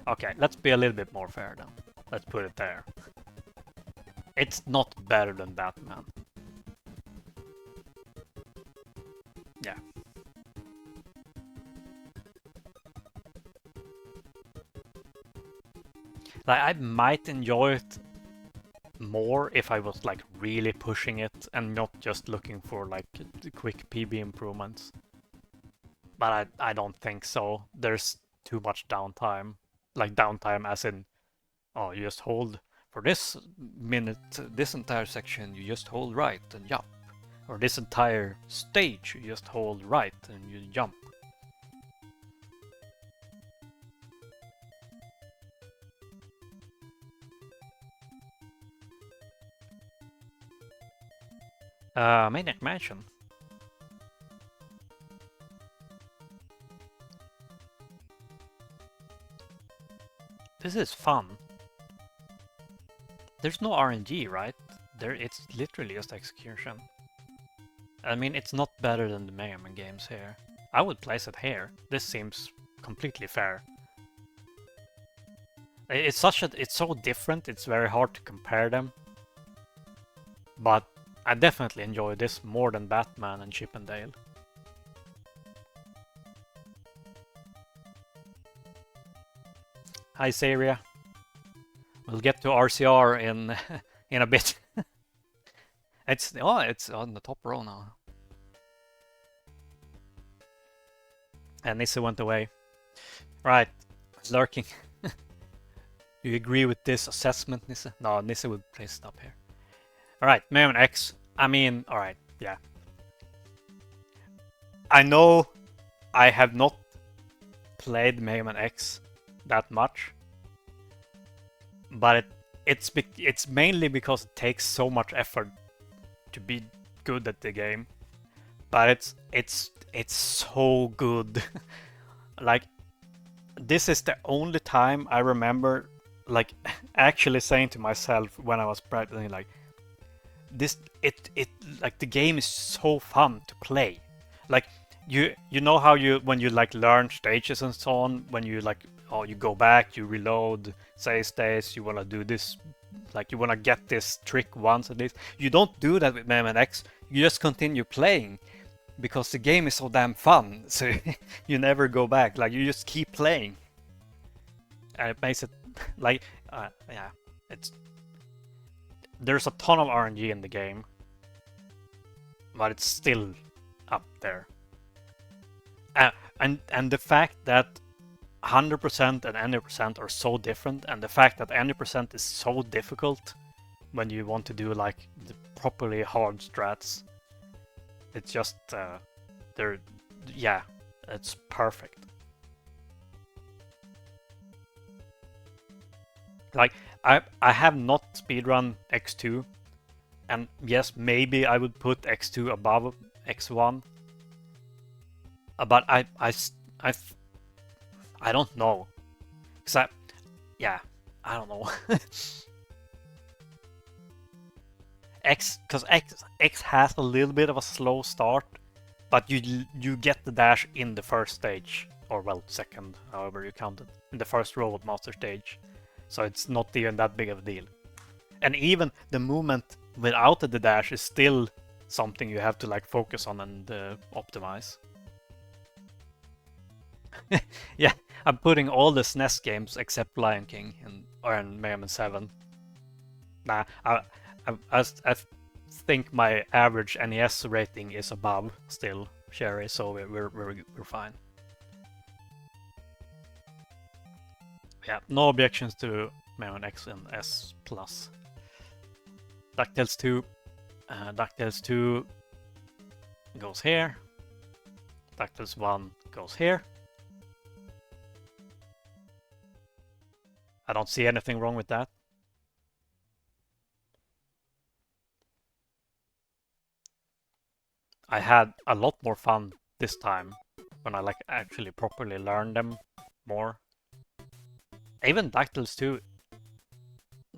Okay, let's be a little bit more fair then. Let's put it there. It's not better than Batman. Yeah. Like, I might enjoy it more if I was like really pushing it and not just looking for like quick PB improvements. But I don't think so. There's too much downtime. Like downtime as in, oh, you just hold for this minute, this entire section, you just hold right and jump. Or this entire stage, you just hold right and you jump. Maniac Mansion. This is fun. There's no RNG, right? It's literally just execution. I mean, it's not better than the Mega Man games here. I would place it here. This seems completely fair. It's so different, it's very hard to compare them. But I definitely enjoy this more than Batman and Chip and Dale. Hi, Saria. We'll get to RCR in in a bit. It's on the top row now. And Nissa went away. Right, lurking. Do you agree with this assessment, Nissa? No, Nissa would place it up here. Alright, Mega Man X. I mean, alright, yeah. I know I have not played Mega Man X that much. But it's mainly because it takes so much effort to be good at the game. But it's so good. Like, this is the only time I remember like actually saying to myself when I was practicing, like, this like the game is so fun to play. Like, you know how when you like learn stages and so on, when you like, oh, you go back, you reload, save states, you want to do this, like you want to get this trick once at least. You don't do that with Mega Man X. You just continue playing because the game is so damn fun. So you never go back. Like, you just keep playing, and it makes it like yeah, there's a ton of RNG in the game, but it's still up there. And the fact that 100% and any percent are so different, and the fact that any percent is so difficult when you want to do like the properly hard strats, it's just yeah, it's perfect. Like, I have not speedrun X2, and yes, maybe I would put X2 above X1, but I don't know, cause I don't know. Cause X has a little bit of a slow start, but you get the dash in the first stage, or well, second, however you count it, in the first Robot Master stage, so it's not even that big of a deal. And even the movement without the dash is still something you have to like focus on and optimize. Yeah, I'm putting all the SNES games except Lion King and Mega Man 7. Nah, I think my average NES rating is above still, Sherry, so we're fine. Yeah, no objections to Mega Man X and S+. DuckTales 2. DuckTales 2 goes here. DuckTales 1 goes here. I don't see anything wrong with that. I had a lot more fun this time when I like actually properly learned them more. Even DuckTales 2.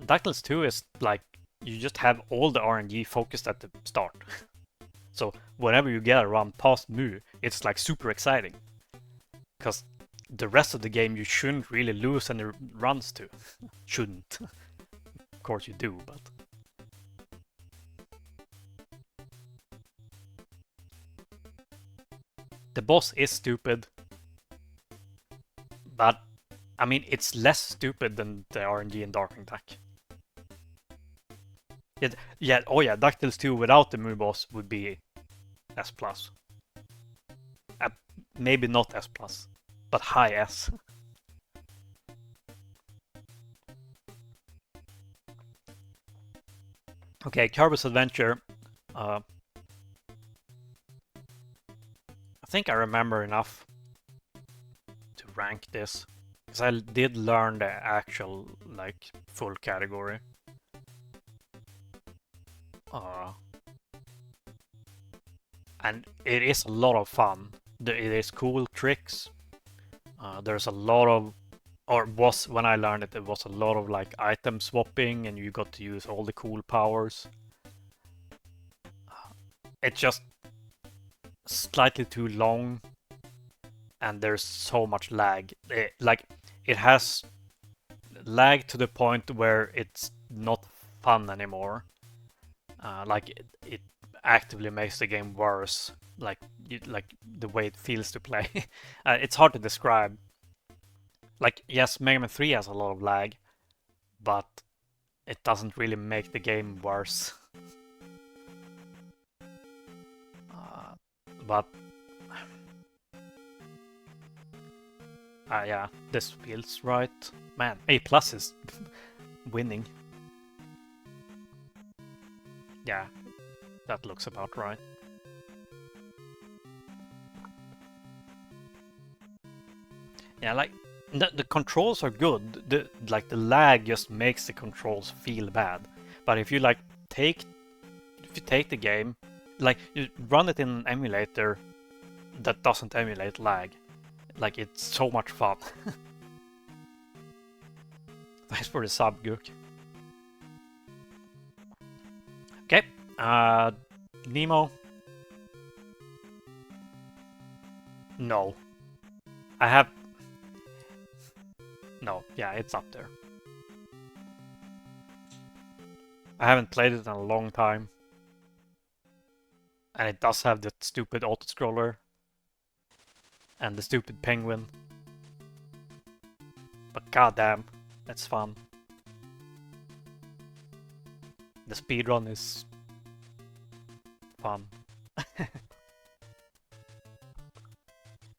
DuckTales 2 is like you just have all the RNG focused at the start. So whenever you get around past Mu, it's like super exciting. Because the rest of the game you shouldn't really lose any runs to. Shouldn't. Of course you do, but... The boss is stupid. But, I mean, it's less stupid than the RNG in Darkwing Duck. Yeah, oh yeah, DuckTales 2 without the Mu boss would be S+. Maybe not S+, but high S. Okay, Kirby's Adventure. I think I remember enough to rank this. Because I did learn the actual, like, full category. And it is a lot of fun. It is cool tricks. There's a lot of, or was when I learned it, it was a lot of like item swapping, and you got to use all the cool powers. It's just slightly too long, and there's so much lag. It has lag to the point where it's not fun anymore. It actively makes the game worse. Like the way it feels to play. It's hard to describe. Like, yes, Mega Man 3 has a lot of lag, but it doesn't really make the game worse. But yeah, this feels right. Man, A+ is winning. Yeah, that looks about right. Yeah, like the controls are good. The lag just makes the controls feel bad. But if you take the game, like you run it in an emulator that doesn't emulate lag, like it's so much fun. Thanks for the sub, Gook. Okay, Nemo. No, I have. No, yeah, it's up there. I haven't played it in a long time. And it does have the stupid auto-scroller. And the stupid penguin. But goddamn, that's fun. The speedrun is fun.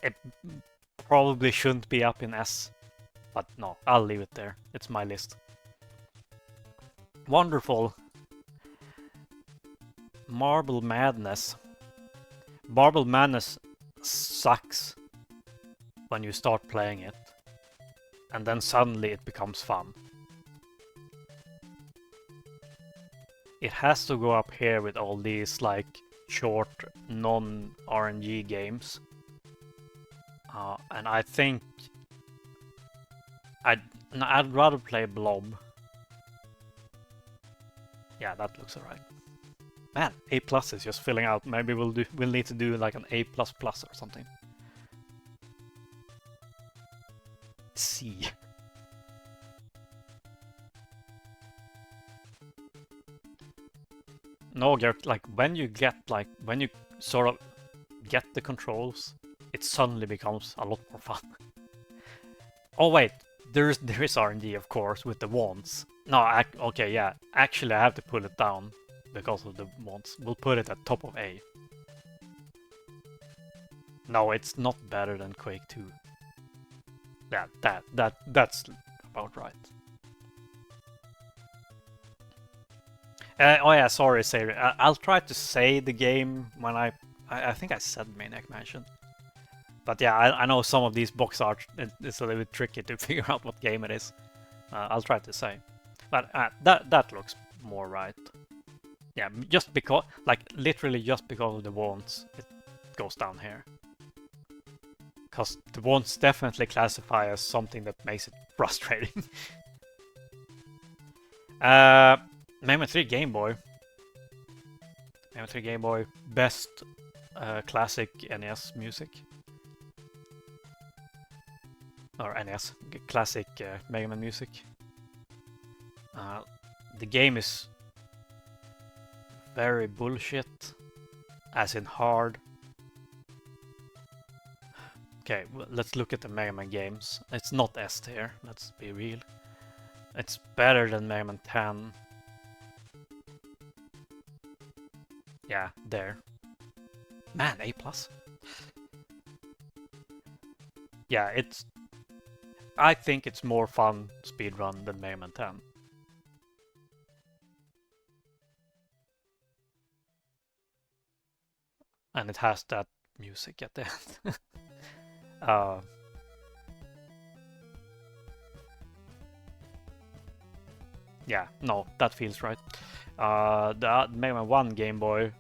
It probably shouldn't be up in S. But no, I'll leave it there. It's my list. Wonderful. Marble Madness. Marble Madness sucks when you start playing it. And then suddenly it becomes fun. It has to go up here with all these like short non-RNG games. And I think I'd rather play Blob. Yeah, that looks alright. Man, A+ is just filling out. Maybe we'll need to do like an A++ or something. C. No, Gert, like when you sort of get the controls, it suddenly becomes a lot more fun. Oh wait, there is RNG, of course, with the wands. No, okay, yeah. Actually, I have to pull it down because of the wands. We'll put it at top of A. No, it's not better than Quake 2. Yeah, that's about right. Oh yeah, sorry, Siri. I'll try to say the game when I think I said Maniac Mansion. But yeah, I know some of these box art, it's a little bit tricky to figure out what game it is. I'll try to say. But that looks more right. Yeah, just because, like, literally just because of the wands, it goes down here. Because the wands definitely classify as something that makes it frustrating. Mega Man 3 Game Boy. Mega Man 3 Game Boy, best classic NES music. Or NES, classic Mega Man music. The game is very bullshit, as in hard. Okay, well, let's look at the Mega Man games. It's not S tier, let's be real. It's better than Mega Man 10. Yeah, there. Man, A+. Yeah, it's... I think it's more fun speedrun than Mega Man 10. And it has that music at the end. Yeah, no, that feels right. The Mega Man 1 Game Boy.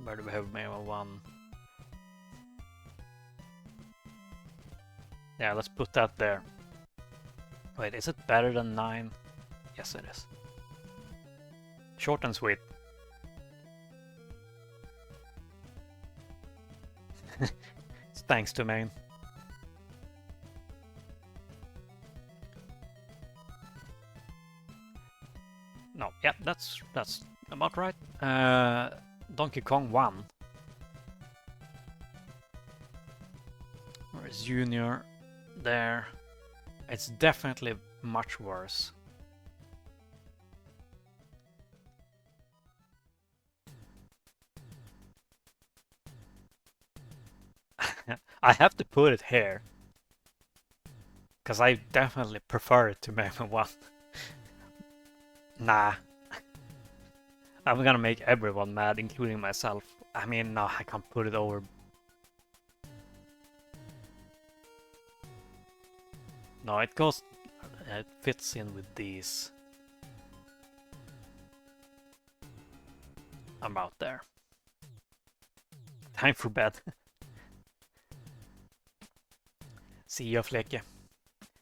Where do we have Mega Man 1? Yeah, let's put that there. Wait, is it better than 9? Yes, it is. Short and sweet. It's thanks to main. No, yeah, that's about right. Donkey Kong 1. Where's Junior? There. It's definitely much worse. I have to put it here. Because I definitely prefer it to Mega Man 1. Nah. I'm gonna make everyone mad, including myself. I mean, no, I can't put it over. No, it goes... It fits in with these. I'm out there. Time for bed. See you, Fleke.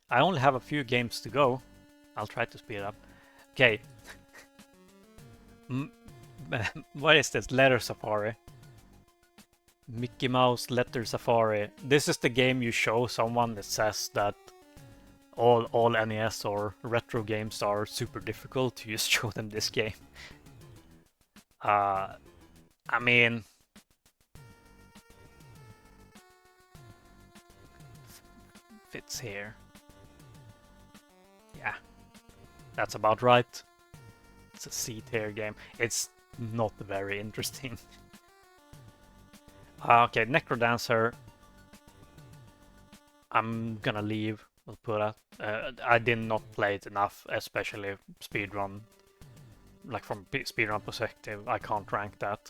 I only have a few games to go. I'll try to speed up. Okay. What is this? Letter Safari. Mickey Mouse Letter Safari. This is the game you show someone that says that all NES or retro games are super difficult. You just show them this game. I mean... Fits here. Yeah. That's about right. It's a C-tier game. It's not very interesting. Okay, Necrodancer. I'm gonna leave. We'll put that. I did not play it enough, especially speedrun. Like from speedrun perspective, I can't rank that.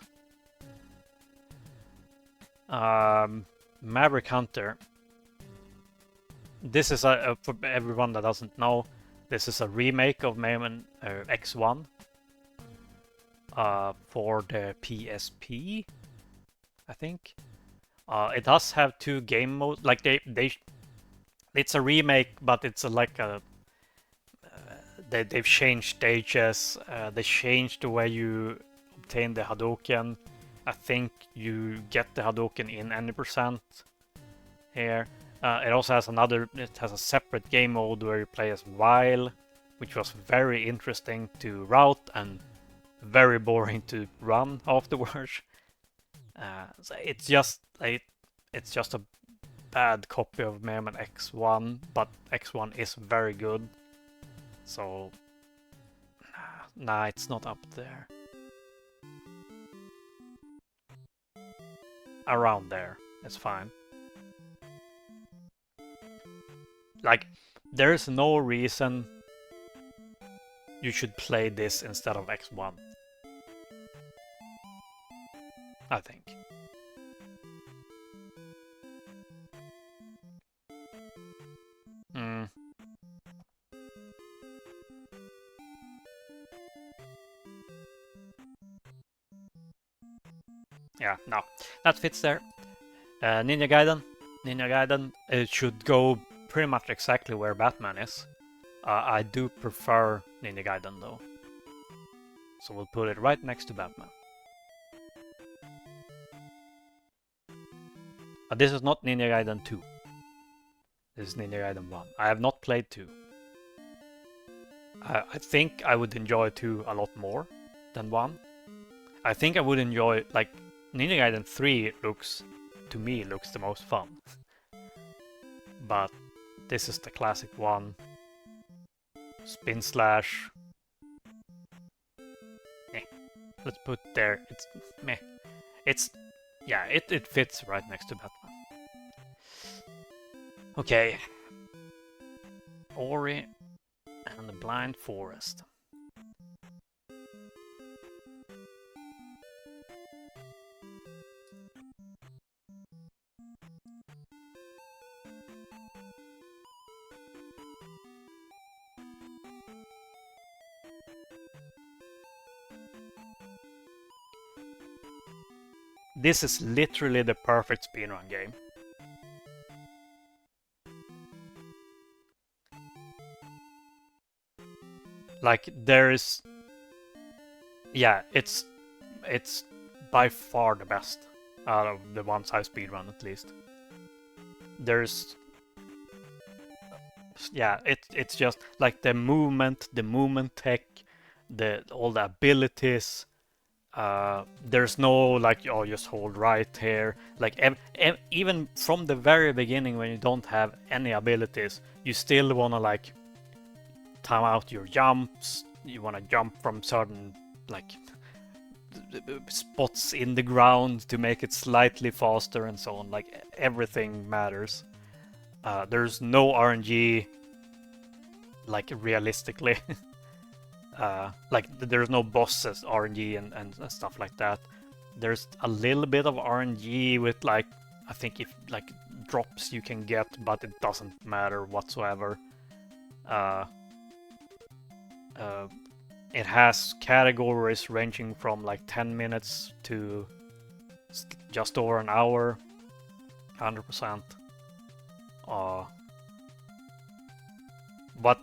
Maverick Hunter. This is for everyone that doesn't know. This is a remake of Mega Man X1 for the PSP, I think. It does have 2 game modes. Like it's a remake, but it's like a. They've changed stages. They changed the way you obtain the Hadouken. I think you get the Hadouken in any percent here. It also has it has a separate game mode where you play as Vile, which was very interesting to route and very boring to run afterwards. So it's just a bad copy of Mega Man X1, but X1 is very good. So, nah, it's not up there. Around there, it's fine. Like, there is no reason you should play this instead of X1. I think. Mm. Yeah, no, that fits there. Ninja Gaiden, it should go pretty much exactly where Batman is. I do prefer Ninja Gaiden though. So we'll put it right next to Batman. This is not Ninja Gaiden 2. This is Ninja Gaiden 1. I have not played 2. I think I would enjoy 2 a lot more than 1. I think I would enjoy, like, Ninja Gaiden 3 looks, to me, looks the most fun. But this is the classic one. Spin slash. Eh. Let's put there. It's meh. It's, yeah, it fits right next to Batman. Okay. Ori and the Blind Forest. This is literally the perfect speedrun game. Like, there is... Yeah, it's by far the best out of the ones I've speedrun, at least. There's... Yeah, it's just like the movement tech, all the abilities. There's no like, oh, just hold right here. Like even from the very beginning, when you don't have any abilities, you still wanna like time out your jumps. You wanna jump from certain like spots in the ground to make it slightly faster and so on. Like everything matters. There's no RNG, like realistically. Like there's no bosses RNG and stuff like that. There's a little bit of RNG with like, I think if like drops you can get, but it doesn't matter whatsoever. It has categories ranging from like 10 minutes to just over an hour, 100%. But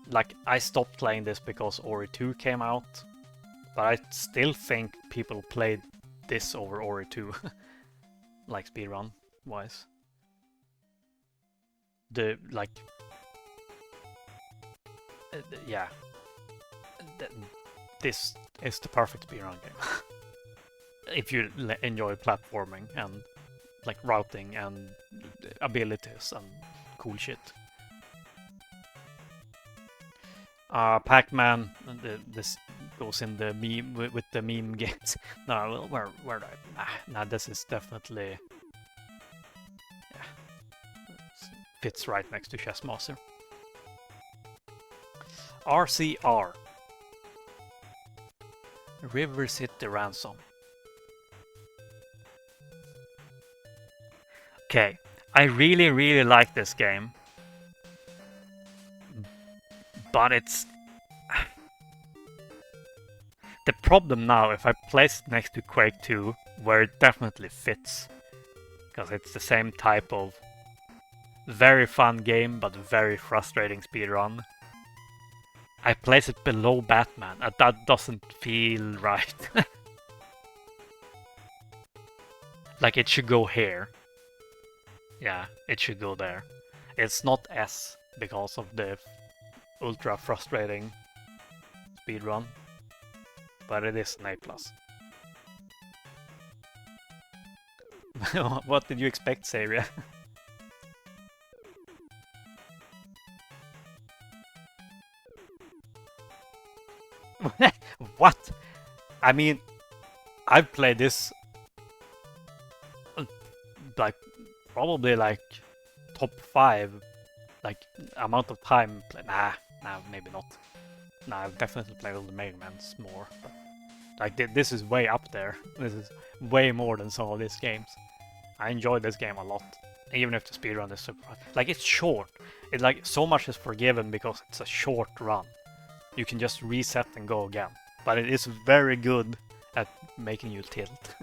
like I stopped playing this because Ori 2 came out, but I still think people played this over Ori 2, like speedrun wise. The like, yeah, this is the perfect speedrun game. If you enjoy platforming and like routing and abilities and cool shit. Pac-Man, this goes in the meme with the meme games. No, where do I? Nah, this is definitely, yeah, fits right next to Chessmaster. RCR, River City Ransom. Okay, I really like this game. But it's... The problem now, if I place it next to Quake 2, where it definitely fits, because it's the same type of very fun game, but very frustrating speedrun. I place it below Batman, and that doesn't feel right. Like it should go here. Yeah, it should go there. It's not S because of the ultra frustrating speedrun, but it is an A+. What did you expect, Saria? What? I mean, I've played this like probably like top 5 like amount of time. Nah, maybe not. No, I've definitely played all the Mega Mans more. But, like, this is way up there. This is way more than some of these games. I enjoyed this game a lot, even if the speedrun is super fun. Like, it's short. It's like, so much is forgiven because it's a short run. You can just reset and go again. But it is very good at making you tilt.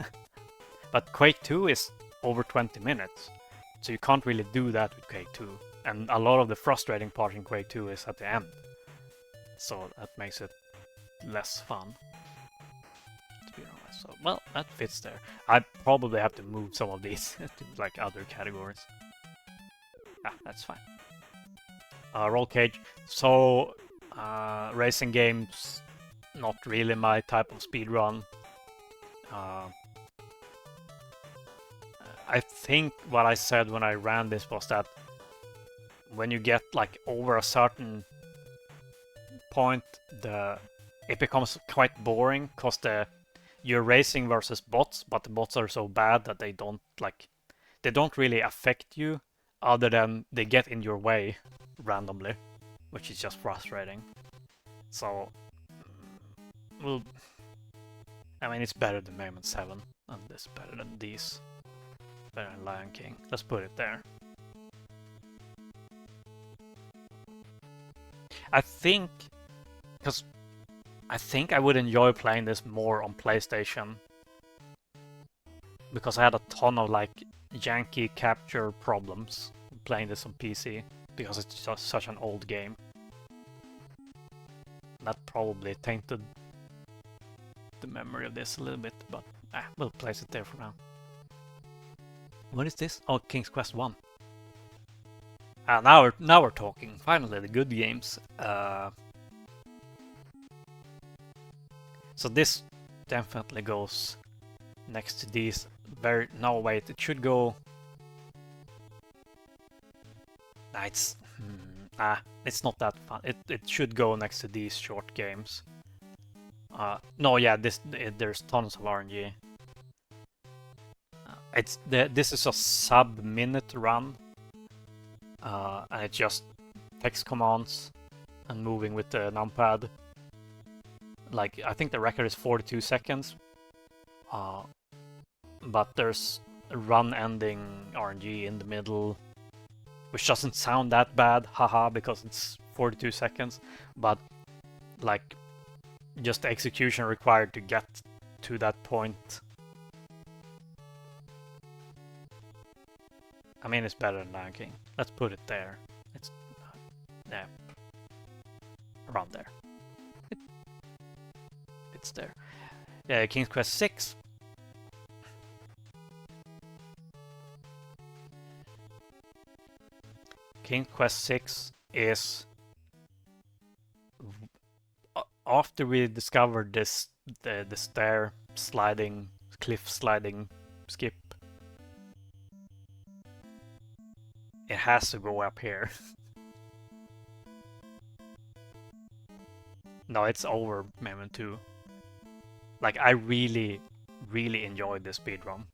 But Quake 2 is over 20 minutes, so you can't really do that with Quake 2. And a lot of the frustrating part in Quake 2 is at the end. So that makes it less fun. So, well, that fits there. I probably have to move some of these to like other categories. Ah, that's fine. Roll cage. So, racing games, not really my type of speedrun. I think what I said when I ran this was that when you get like over a certain point, it becomes quite boring because you're racing versus bots, but the bots are so bad that they don't really affect you, other than they get in your way randomly, which is just frustrating. So, well, I mean, it's better than Mega Man 7, and it's better than these. Better than Lion King. Let's put it there. I think, because I think I would enjoy playing this more on PlayStation, because I had a ton of like janky capture problems playing this on PC, because it's just such an old game. That probably tainted the memory of this a little bit, but we'll place it there for now. What is this? Oh, King's Quest 1. Now we're talking. Finally, the good games. So this definitely goes next to these. No, wait, it should go. It's not that fun. It should go next to these short games. No, yeah, there's tons of RNG. This is a sub-minute run, and it's just text commands and moving with the numpad. Like, I think the record is 42 seconds, but there's a run-ending RNG in the middle, which doesn't sound that bad, haha, because it's 42 seconds, but like, just the execution required to get to that point. I mean, it's better than Lion King. Let's put it there. It's yeah, around there. It's there. Yeah, King's Quest 6. King's Quest 6 is after we discovered the stair sliding, cliff sliding skip. It has to go up here. No, it's over Mega Man 2. Like, I really, really enjoyed this speedrun.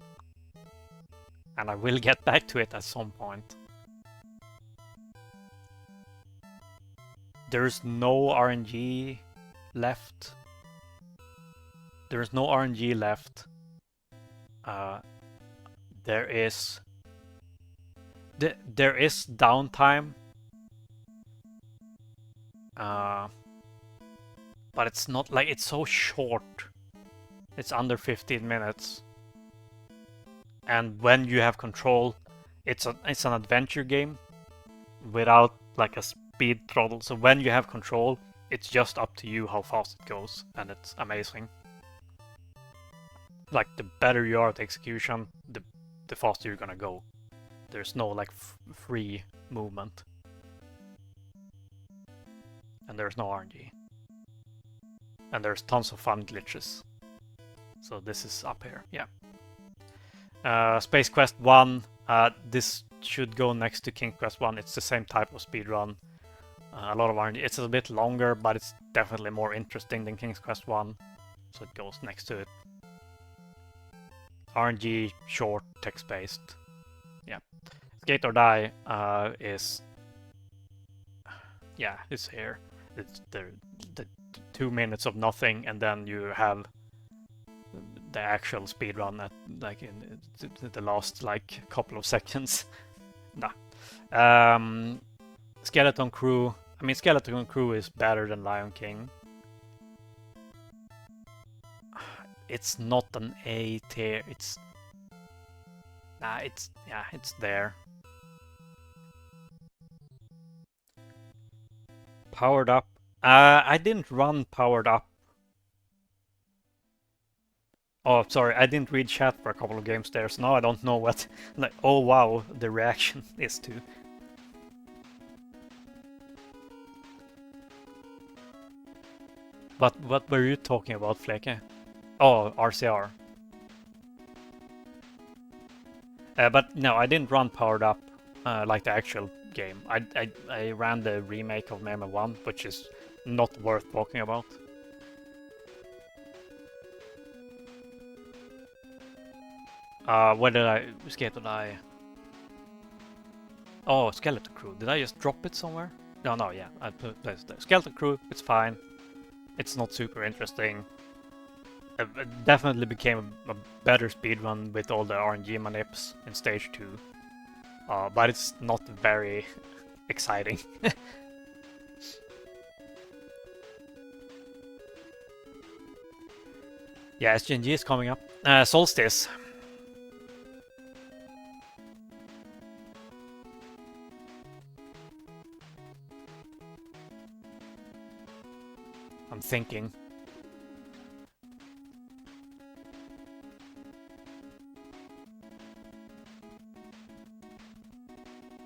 And I will get back to it at some point. There's no RNG left. There's no RNG left. There is downtime. But it's not like, it's so short. It's under 15 minutes. And when you have control, it's an adventure game without like a speed throttle. So when you have control, it's just up to you how fast it goes, and it's amazing. Like, the better you are at execution, the faster you're gonna go. There's no like free movement. And there's no RNG. And there's tons of fun glitches. So this is up here, yeah. Space Quest 1, this should go next to King Quest 1. It's the same type of speedrun. A lot of RNG. It's a bit longer, but it's definitely more interesting than King's Quest 1. So it goes next to it. RNG, short, text-based. Yeah. Skate or Die is... Yeah, it's here. it's the 2 minutes of nothing, and then you have the actual speedrun at like in the last like couple of seconds. Nah. Skeleton Crew. I mean, Skeleton Crew is better than Lion King. It's not an A tier. It's it's there. Powered Up. I didn't run Powered Up. Oh, sorry, I didn't read chat for a couple of games there, so now I don't know what, like, oh wow, the reaction is to. But what were you talking about, Fleke? Oh, RCR. But no, I didn't run Powered Up like the actual game. I ran the remake of Meme 1, which is not worth talking about. Where did I escape? Did I? Oh, Skeleton Crew. Did I just drop it somewhere? No, yeah. I put this there. Skeleton Crew. It's fine. It's not super interesting. It definitely became a better speedrun with all the RNG manips in stage 2. But it's not very exciting. Yeah, SGNG is coming up. Solstice. I'm thinking.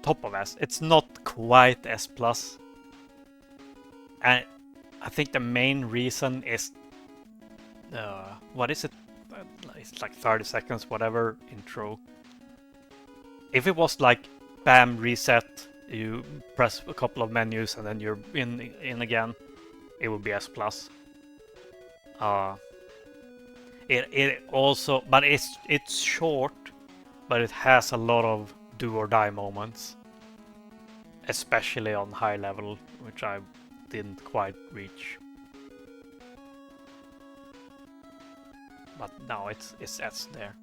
Top of S. It's not quite S+. And I think the main reason is... what is it? It's like 30 seconds, whatever, intro. If it was like, bam, reset, you press a couple of menus and then you're in again, it would be S+. It also... But it's short, but it has a lot of do or die moments. Especially on high level, which I didn't quite reach. But no, it's S there.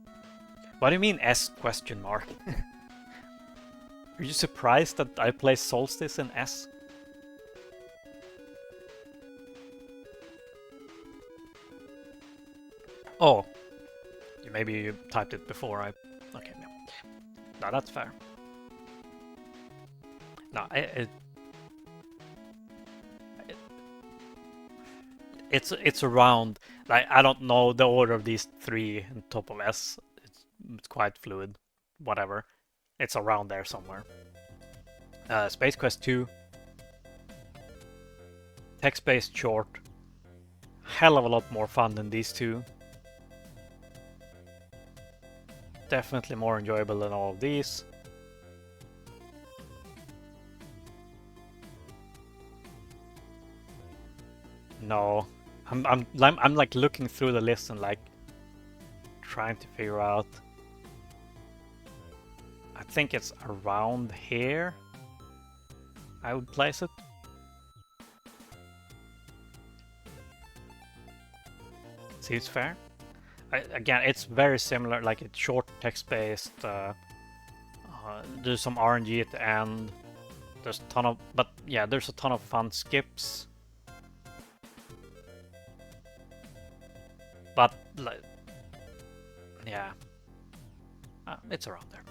What do you mean S question mark? Are you surprised that I play Solstice in S? Oh, maybe you typed it before I... Okay, yeah. No, that's fair. No, it's around, like, I don't know the order of these three in top of S. It's quite fluid. Whatever. It's around there somewhere. Space Quest 2. Text-based short. Hell of a lot more fun than these two. Definitely more enjoyable than all of these. No, I'm like looking through the list and like trying to figure out. I think it's around here. I would place it. Seems fair. Again, it's very similar. Like, it's short text-based. There's some RNG at the end. There's a ton of, but yeah, there's a ton of fun skips. But like, yeah, it's around there.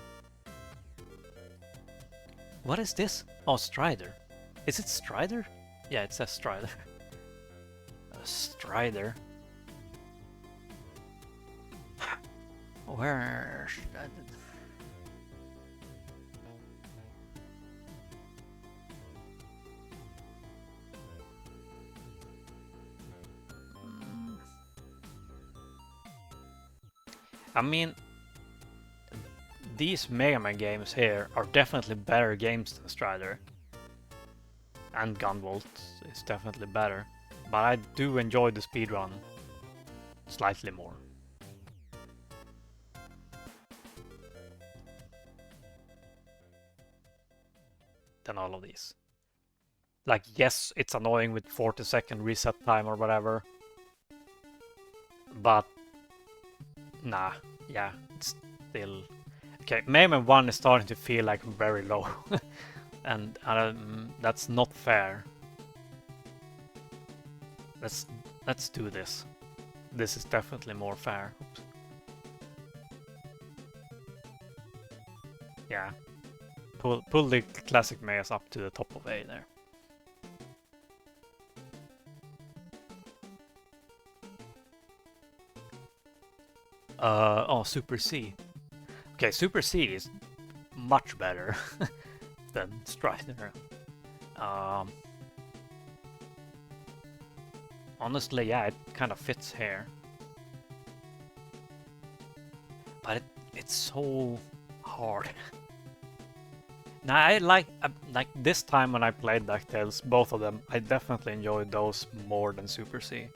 What is this? Oh, Strider. Is it Strider? Yeah, it says Strider. Strider. Where? I mean, these Mega Man games here are definitely better games than Strider. And Gunvolt is definitely better. But I do enjoy the speedrun slightly more than all of these. Like, yes, it's annoying with 40-second reset time or whatever, but nah, yeah, it's still okay. Mayhem 1 is starting to feel like very low, and that's not fair. Let's do this. This is definitely more fair. Oops. Yeah, pull the classic Mayas up to the top of A there. Oh, Super C. Okay, Super C is much better than Strider. Honestly, yeah, it kind of fits here. But it's so hard. Now, I like this time when I played DuckTales, both of them, I definitely enjoyed those more than Super C.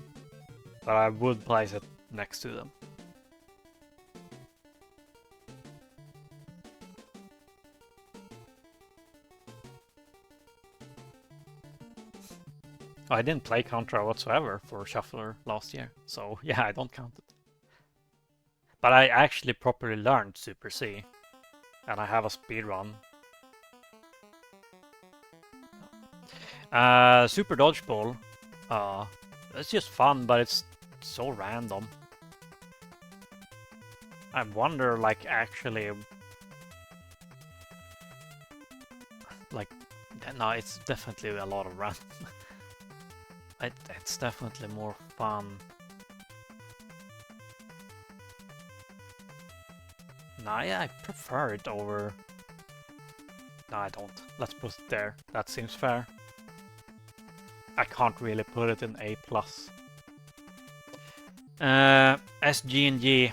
But I would place it next to them. Oh, I didn't play Contra whatsoever for Shuffler last year, so yeah, I don't count it. But I actually properly learned Super C, and I have a speedrun. Super Dodgeball, it's just fun, but it's so random. I wonder, like, actually, like, no, it's definitely a lot of random. It's definitely more fun. No, yeah, I prefer it over... No, I don't. Let's put it there. That seems fair. I can't really put it in A+. SG&G.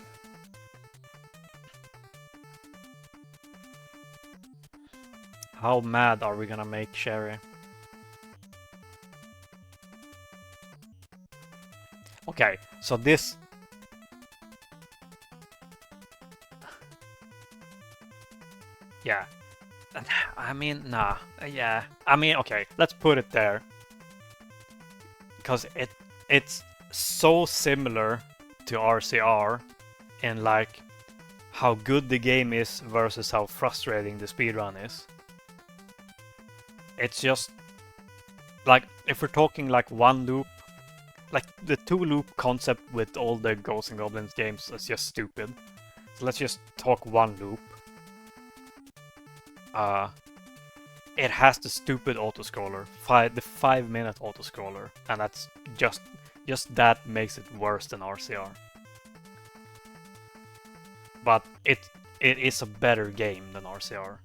How mad are we gonna make Sherry? Okay, so this... Yeah. I mean, nah. Yeah. I mean, okay, let's put it there. Because it's so similar to RCR in like how good the game is versus how frustrating the speedrun is. It's just like, if we're talking like one loop, like the two loop concept with all the Ghosts and Goblins games is just stupid. So let's just talk one loop. It has the stupid autoscroller, the 5-minute autoscroller, and that's just that makes it worse than RCR. But it is a better game than RCR.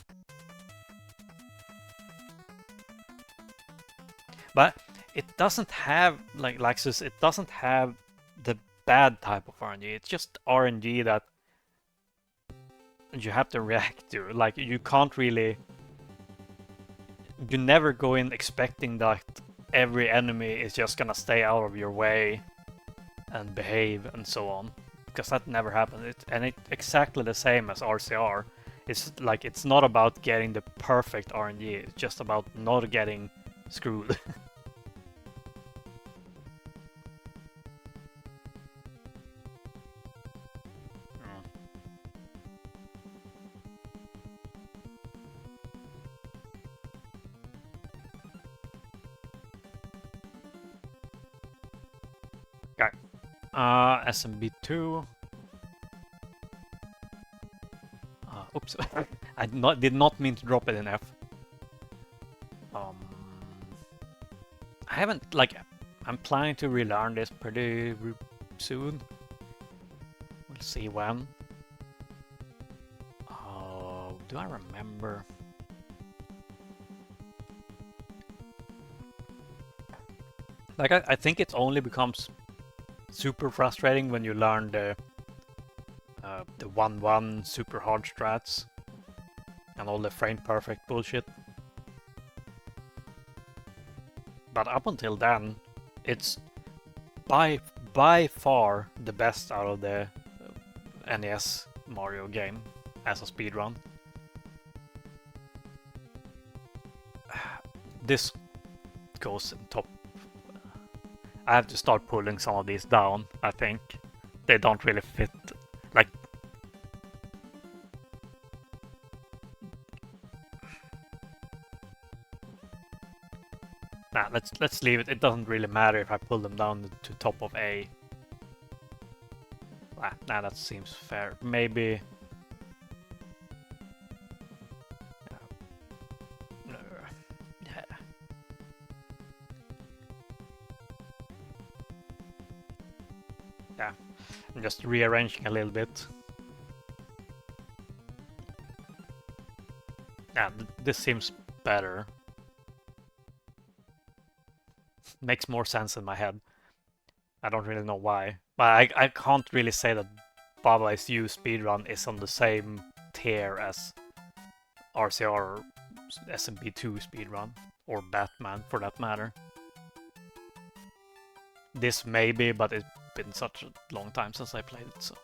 But it doesn't have, like Lexus, it doesn't have the bad type of RNG. It's just RNG that you have to react to. Like, you can't really... You never go in expecting that every enemy is just gonna stay out of your way and behave and so on. Because that never happens. It's exactly the same as RCR. It's like, it's not about getting the perfect RNG, it's just about not getting screwed. Okay. SMB2. Oops. I did not mean to drop it in F. I haven't, like, I'm planning to relearn this pretty soon. We'll see when. Oh, do I remember? Like, I think it only becomes super frustrating when you learn the 1-1 super hard strats and all the frame perfect bullshit. But up until then, it's by far the best out of the NES Mario game as a speedrun. goes in top. I have to start pulling some of these down, I think. They don't really fit. Like, nah, let's leave it. It doesn't really matter if I pull them down to top of A. Nah, that seems fair. Maybe. Yeah, I'm just rearranging a little bit. Yeah, this seems better. Makes more sense in my head. I don't really know why. But I can't really say that Baba Is You speedrun is on the same tier as RCR or SMB2 speedrun. Or Batman, for that matter. This may be, but it's been such a long time since I played it, so.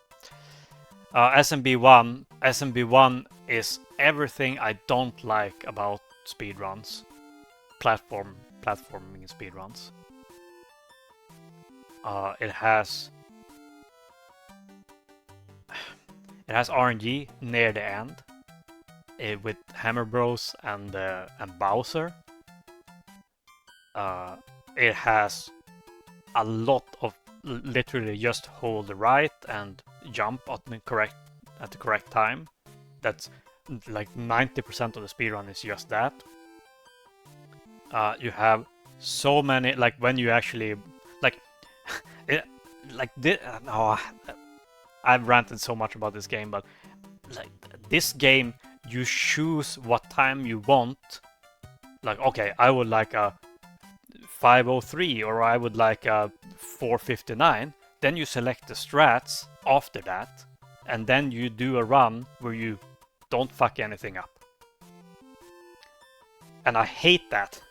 SMB1 is everything I don't like about speedruns. Platforming speedruns. It has RNG near the end with Hammer Bros and Bowser. It has a lot of literally just hold the right and jump at the correct time. That's like 90% of the speedrun is just that. You have so many, like when you actually like I've ranted so much about this game, but like this game, you choose what time you want. Like, okay, I would like a 5:03 or I would like a 4:59. Then you select the strats after that, and then you do a run where you don't fuck anything up. And I hate that.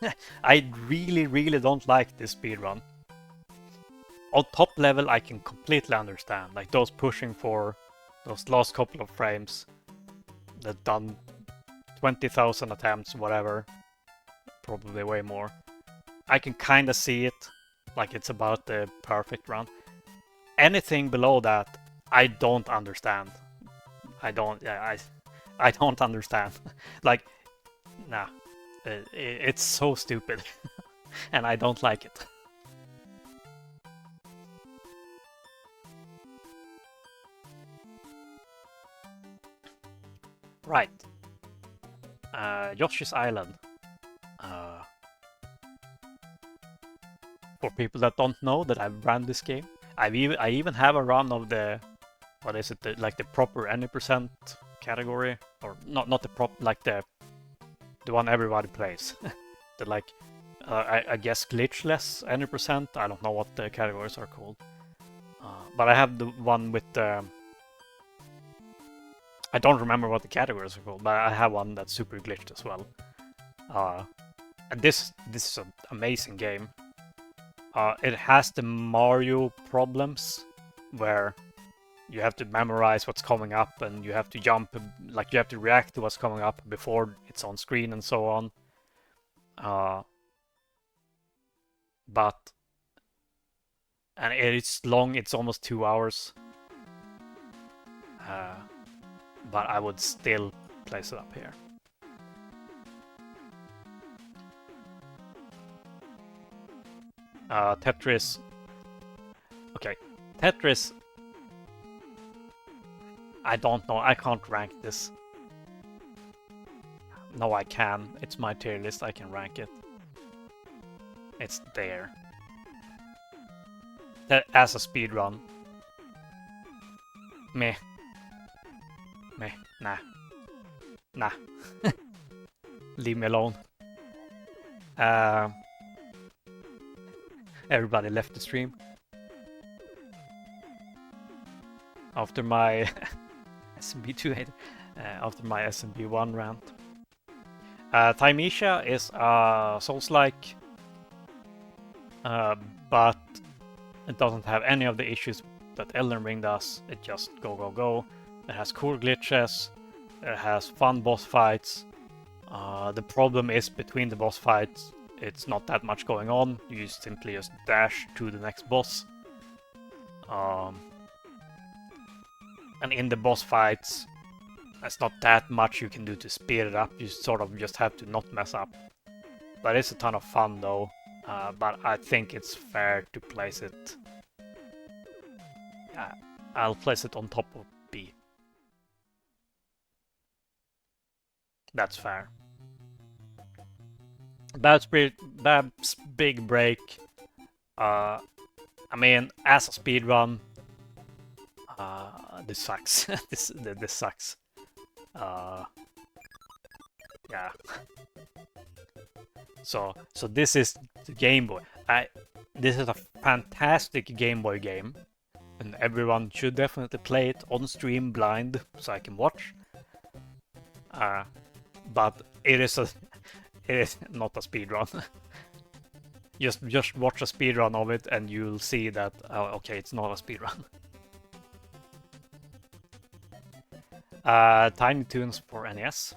I really don't like this speedrun. On top level, I can completely understand. Like those pushing for those last couple of frames that done 20,000 attempts, whatever. Probably way more. I can kind of see it. Like it's about the perfect run. Anything below that, I don't understand. I don't understand. Like, nah. It's so stupid. And I don't like it. Right. Yoshi's Island. For people that don't know that I've run this game, I even have a run of the, what is it, like the proper any percent category, or not the prop, like the one everybody plays. The like I guess glitchless any percent. I don't know what the categories are called, but I have the one with the. I don't remember what the categories are called, but I have one that's super glitched as well. And this is an amazing game. It has the Mario problems where you have to memorize what's coming up and you have to jump, like you have to react to what's coming up before it's on screen and so on. And it's long, it's almost 2 hours. But I would still place it up here. Tetris. Okay, Tetris. I don't know. I can't rank this. No, I can. It's my tier list. I can rank it. It's there. As a speedrun. Meh. Meh. Nah. Nah. Leave me alone. Everybody left the stream. After my SMB2 hate, after my SMB1 rant. Thymesia is Souls-like, but it doesn't have any of the issues that Elden Ring does. It just go. It has cool glitches. It has fun boss fights. The problem is between the boss fights, it's not that much going on. You simply just dash to the next boss. And in the boss fights, there's not that much you can do to speed it up. You sort of just have to not mess up. But it's a ton of fun though. But I think it's fair to place it... I'll place it on top of B. That's fair. That's Big Break. I mean, as a speedrun, this sucks. this sucks. Yeah. So this is the Game Boy. This is a fantastic Game Boy game, and everyone should definitely play it on stream blind so I can watch. But it is not a speedrun. just watch a speedrun of it and you'll see that okay, it's not a speedrun. Tiny Toons for NES.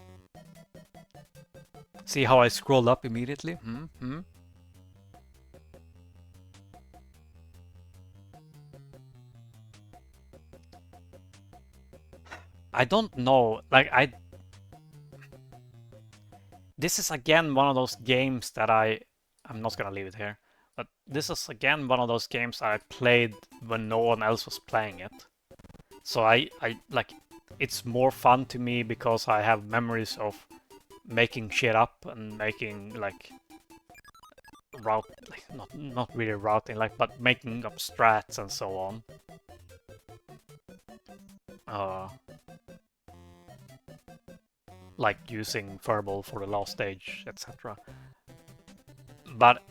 See how I scroll up immediately? I don't know, like this is again one of those games that I'm not gonna leave it here, but this is again one of those games I played when no one else was playing it. So I like, it's more fun to me because I have memories of making shit up and making like not really routing, like, but making up strats and so on. Like using Furball for the last stage, etc. But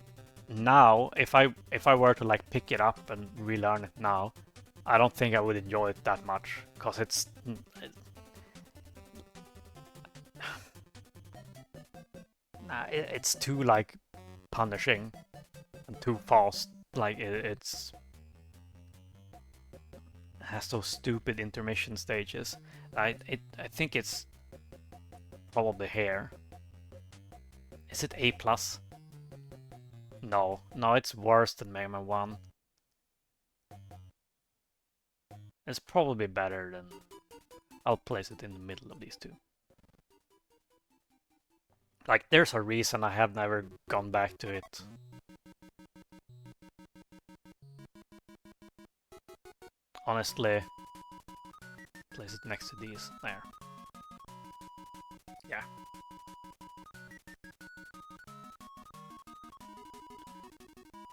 now, if I were to like pick it up and relearn it now, I don't think I would enjoy it that much, because it's too like punishing and too fast. Like it has those stupid intermission stages. I think it's probably here. Is it A+? No, it's worse than Mega Man 1. It's probably better than... I'll place it in the middle of these two. Like, there's a reason I have never gone back to it. Honestly, place it next to these. There. Yeah.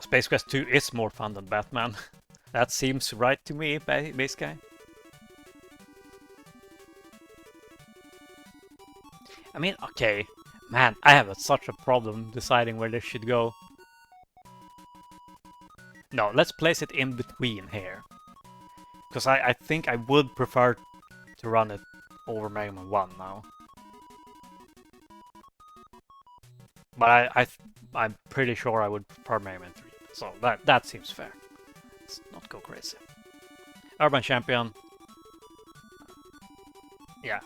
Space Quest 2 is more fun than Batman. That seems right to me, base guy. I mean, okay. Man, I have such a problem deciding where this should go. No, let's place it in between here. Because I think I would prefer to run it over Mega Man 1 now. But I'm pretty sure I would prefer Mega Man 3. So that seems fair. Let's not go crazy. Urban Champion. Yeah.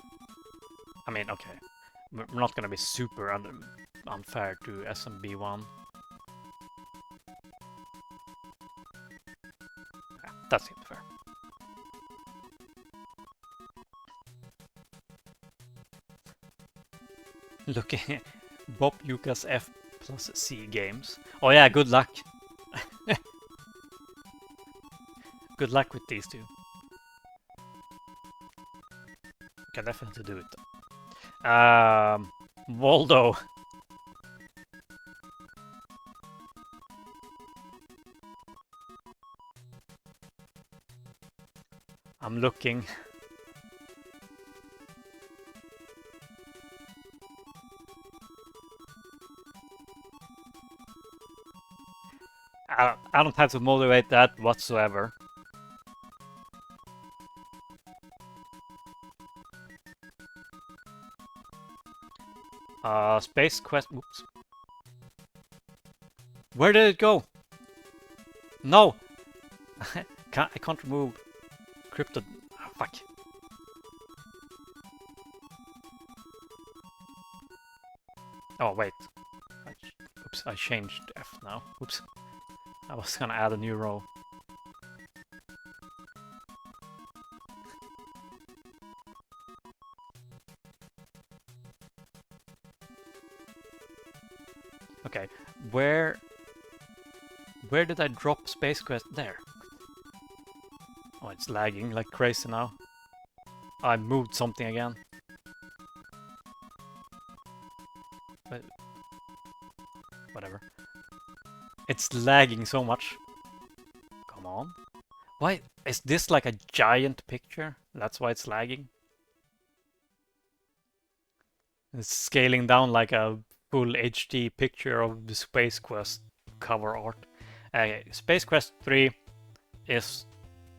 I mean, okay. We're not gonna be super unfair to SMB1. Yeah, that seems fair. Looking at Bob Yuka's F plus C games. Oh yeah, good luck. Good luck with these two. Can definitely do it though. Waldo. I'm looking. I don't have to motivate that whatsoever. Space Quest. Oops. Where did it go? No! I can't remove crypto. Oh, fuck. Oh, wait. Oops. Oops, I changed F now. Oops. I was gonna add a new row. Okay, where did I drop Space Quest? There. Oh, it's lagging like crazy now. I moved something again. But whatever. It's lagging so much. Come on. Why is this like a giant picture? That's why it's lagging. It's scaling down like a full HD picture of the Space Quest cover art. Space Quest 3 is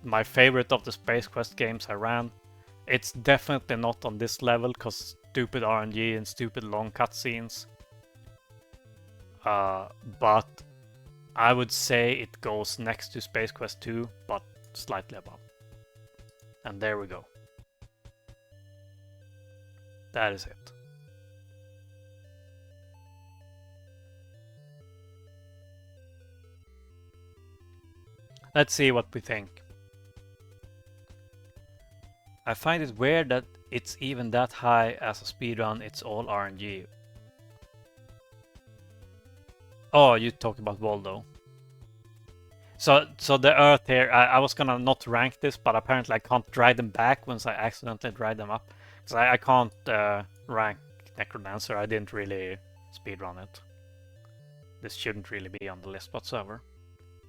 my favorite of the Space Quest games I ran. It's definitely not on this level because stupid RNG and stupid long cutscenes. But I would say it goes next to Space Quest 2, but slightly above. And there we go. That is it. Let's see what we think. I find it weird that it's even that high as a speedrun, it's all RNG. Oh, you talk about Voldo. So the Earth here, I was gonna not rank this, but apparently I can't drag them back once I accidentally drag them up. Because I can't rank Necrodancer, I didn't really speedrun it. This shouldn't really be on the list whatsoever.